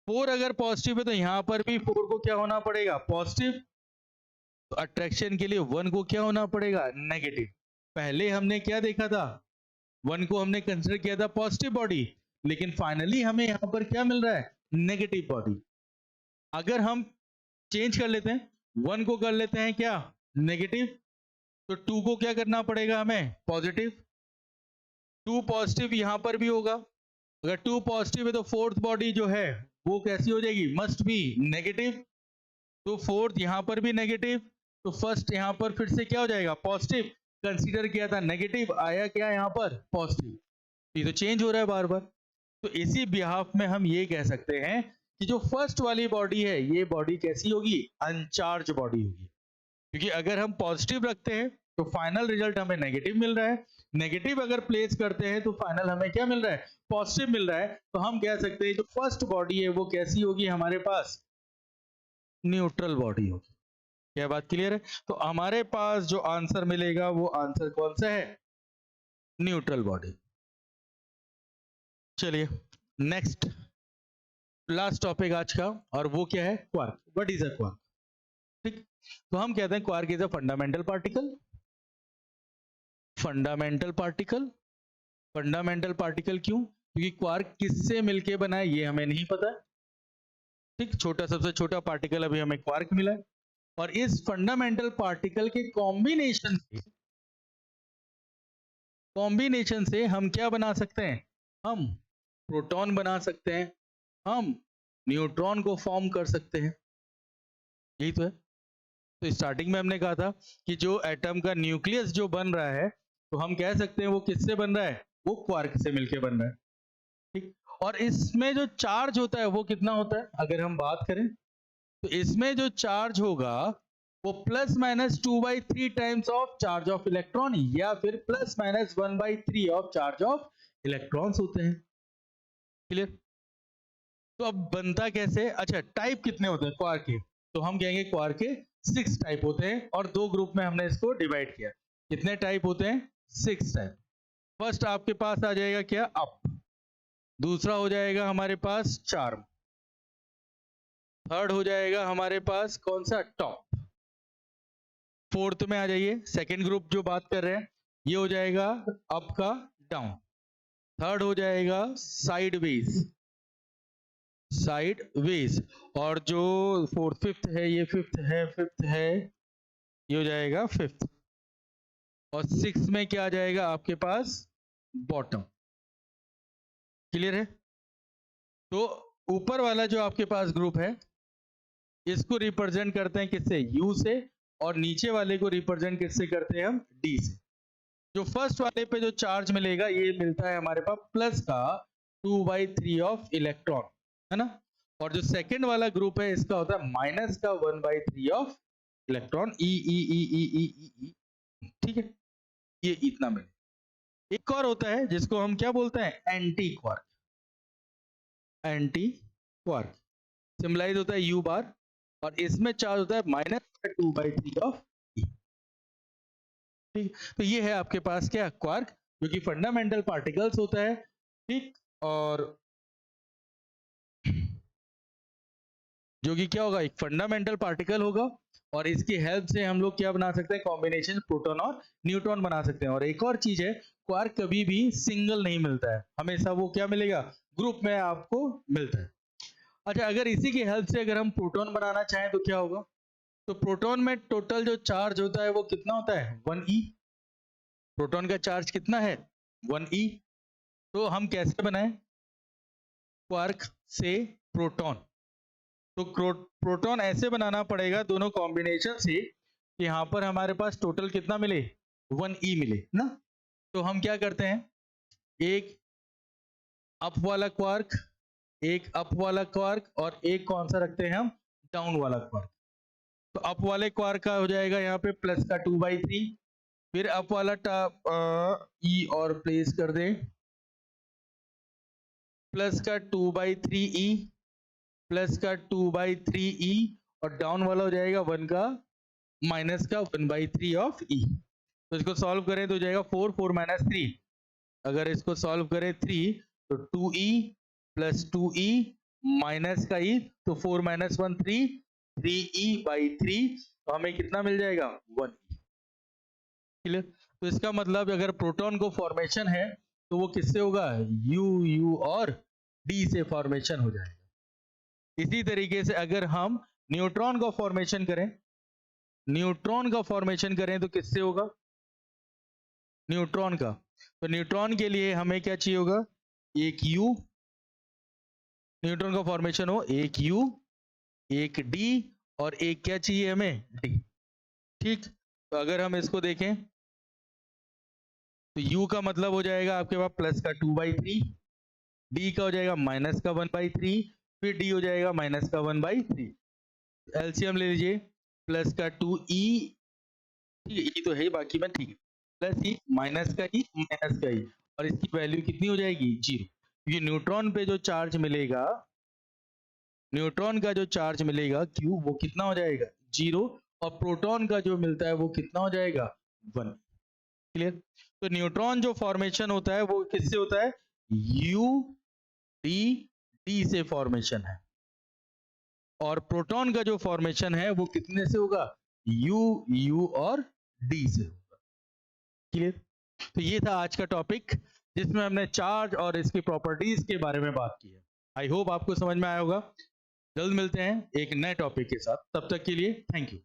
4 अगर पॉजिटिव है तो यहाँ पर भी 4 को क्या होना पड़ेगा, पॉजिटिव। तो अट्रैक्शन के लिए 1 को क्या होना पड़ेगा, नेगेटिव। पहले हमने क्या देखा था, 1 को हमने कंसिडर किया था पॉजिटिव बॉडी, लेकिन फाइनली हमें यहाँ पर क्या मिल रहा है, नेगेटिव बॉडी। अगर हम चेंज कर लेते हैं, 1 को कर लेते हैं क्या, नेगेटिव, तो 2 को क्या करना पड़ेगा हमें, पॉजिटिव। 2 पॉजिटिव यहां पर भी होगा। अगर 2 पॉजिटिव है तो फोर्थ बॉडी जो है वो कैसी हो जाएगी, मस्ट बी नेगेटिव। तो फोर्थ यहां पर भी नेगेटिव, तो फर्स्ट यहां पर फिर से क्या हो जाएगा, पॉजिटिव। कंसीडर किया था नेगेटिव, आया क्या यहाँ पर, पॉजिटिव। ये तो चेंज हो रहा है बार बार। तो इसी बिहाफ में हम ये कह सकते हैं कि जो फर्स्ट वाली बॉडी है ये बॉडी कैसी होगी, अनचार्ज बॉडी होगी। क्योंकि अगर हम पॉजिटिव रखते हैं तो फाइनल रिजल्ट हमें नेगेटिव मिल रहा है, नेगेटिव अगर प्लेस करते हैं तो फाइनल हमें क्या मिल रहा है, पॉजिटिव मिल रहा है। तो हम कह सकते हैं जो फर्स्ट बॉडी है वो कैसी होगी हमारे पास, न्यूट्रल बॉडी होगी। क्या बात क्लियर है? तो हमारे पास जो आंसर मिलेगा वो आंसर कौन सा है, न्यूट्रल बॉडी। चलिए नेक्स्ट लास्ट टॉपिक आज का, और वो क्या है, quark. What is a quark? ठीक, तो हम कहते हैं quark is a fundamental particle. Fundamental particle, fundamental particle क्यों? क्योंकि क्वार्क किससे मिलके बना है ये हमें नहीं पता। ठीक, छोटा सबसे छोटा पार्टिकल अभी हमें क्वार्क मिला है, और इस फंडामेंटल पार्टिकल के कॉम्बिनेशन से हम क्या बना सकते हैं, हम प्रोटॉन बना सकते हैं, हम न्यूट्रॉन को फॉर्म कर सकते हैं। यही तो है। तो स्टार्टिंग में हमने कहा था कि जो एटम का न्यूक्लियस जो बन रहा है तो हम कह सकते हैं वो किससे बन रहा है, वो क्वार्क से मिलके बन रहा है। ठीक, और इसमें जो चार्ज होता है वो कितना होता है, अगर हम बात करें तो इसमें जो चार्ज होगा वो plus minus 2/3 times of charge of electron, या फिर plus minus 1/3 of charge of electrons होते हैं। क्लियर? तो अब बनता कैसे, अच्छा टाइप कितने होते हैं क्वार्क के, तो हम कहेंगे क्वार्क के 6 टाइप होते हैं, और 2 ग्रुप में हमने इसको डिवाइड किया। कितने टाइप होते हैं, 6 टाइप। फर्स्ट आपके पास आ जाएगा क्या, अप। दूसरा हो जाएगा हमारे पास चार्म। थर्ड हो जाएगा हमारे पास कौन सा, टॉप। फोर्थ में आ जाइए, सेकेंड ग्रुप जो बात कर रहे हैं ये हो जाएगा अप का डाउन। थर्ड हो जाएगा साइड वेज, और जो फोर्थ फिफ्थ है, ये फिफ्थ है, ये हो जाएगा फिफ्थ। और सिक्स में क्या आ जाएगा आपके पास, बॉटम। क्लियर है? तो ऊपर वाला जो आपके पास ग्रुप है इसको रिप्रेजेंट करते हैं किससे, यू से, और नीचे वाले को रिप्रेजेंट किससे करते हैं हम, डी से। जो फर्स्ट वाले पे जो चार्ज मिलेगा ये मिलता है हमारे पास प्लस का 2/3 ऑफ इलेक्ट्रॉन, है ना। और जो सेकंड वाला ग्रुप है इसका होता है माइनस का 1/3 ऑफ इलेक्ट्रॉन, ई। ठीक है, ये इतना मिले। एक और होता है जिसको हम क्या बोलते हैं, anti quark. Anti quark symbolize होता है यू बार, और इसमें चार्ज होता है माइनस का 2/3 ऑफ ई। ठीक, तो ये है आपके पास क्या, क्वार्क, जो कि फंडामेंटल पार्टिकल्स होता है। ठीक, और जो कि क्या होगा, एक फंडामेंटल पार्टिकल होगा, और इसकी हेल्प से हम लोग क्या बना सकते हैं, कॉम्बिनेशन प्रोटॉन और न्यूट्रॉन बना सकते हैं। और एक और चीज है, क्वार्क कभी भी सिंगल नहीं मिलता है, हमेशा वो क्या मिलेगा, ग्रुप में आपको मिलता है। अच्छा, अगर इसी की हेल्प से अगर हम प्रोटॉन बनाना चाहें तो क्या होगा, तो प्रोटॉन में टोटल जो चार्ज होता है वो कितना होता है, 1e। प्रोटॉन का चार्ज कितना है, 1e। तो हम कैसे बनाएं, क्वार्क से प्रोटॉन, तो प्रोटॉन ऐसे बनाना पड़ेगा दोनों कॉम्बिनेशन से कि यहाँ पर हमारे पास टोटल कितना मिले, 1e मिले ना। तो हम क्या करते हैं, एक अप वाला क्वार्क, एक अप वाला क्वार्क, और एक कौन सा रखते हैं हम, डाउन वाला क्वार्क। तो अप वाले क्वार्क का हो जाएगा यहाँ पे प्लस का 2/3, फिर अप वाला ई और प्लेस कर दें, प्लस का 2/3e प्लस का 2/3e और डाउन वाला हो जाएगा 1 का माइनस का 1/3 ऑफ e। तो इसको सॉल्व करें तो हो जाएगा 4 4 माइनस 3। अगर इसको सॉल्व करें 3 तो 2e प्लस 2e माइनस का e तो 4 माइनस 1 3 3e/3 तो हमें कितना मिल जाएगा 1e। क्लियर। तो इसका मतलब अगर प्रोटॉन को फॉर्मेशन है तो वो किससे होगा u और d से फॉर्मेशन हो जाएगा। इसी तरीके से अगर हम न्यूट्रॉन का फॉर्मेशन करें तो किससे होगा न्यूट्रॉन का। तो न्यूट्रॉन के लिए हमें क्या चाहिए होगा एक u, न्यूट्रॉन का फॉर्मेशन हो एक u एक d और एक क्या चाहिए हमें d। ठीक। तो अगर हम इसको देखें तो u का मतलब हो जाएगा आपके पास प्लस का 2/3, d का हो जाएगा माइनस का 1/3, फिर d हो जाएगा माइनस का 1/3। एलसीएम ले लीजिए प्लस का 2e, ठीक है e तो है ही बाकी में, ठीक है प्लस e माइनस का e माइनस का e और इसकी वैल्यू कितनी हो जाएगी 0। क्योंकि न्यूट्रॉन पे जो चार्ज मिलेगा, न्यूट्रॉन का जो चार्ज मिलेगा q वो कितना हो जाएगा 0 और प्रोटॉन का जो मिलता है वो कितना हो जाएगा 1। क्लियर। तो न्यूट्रॉन जो फॉर्मेशन होता है वो किससे होता है u d से फॉर्मेशन है और प्रोटॉन का जो फॉर्मेशन है वो कितने से होगा u और d से होगा। क्लियर। तो ये था आज का टॉपिक जिसमें हमने चार्ज और इसकी प्रॉपर्टीज के बारे में बात की है। आई होप आपको समझ में आया होगा। जल्द मिलते हैं एक नए टॉपिक के साथ, तब तक के लिए थैंक यू।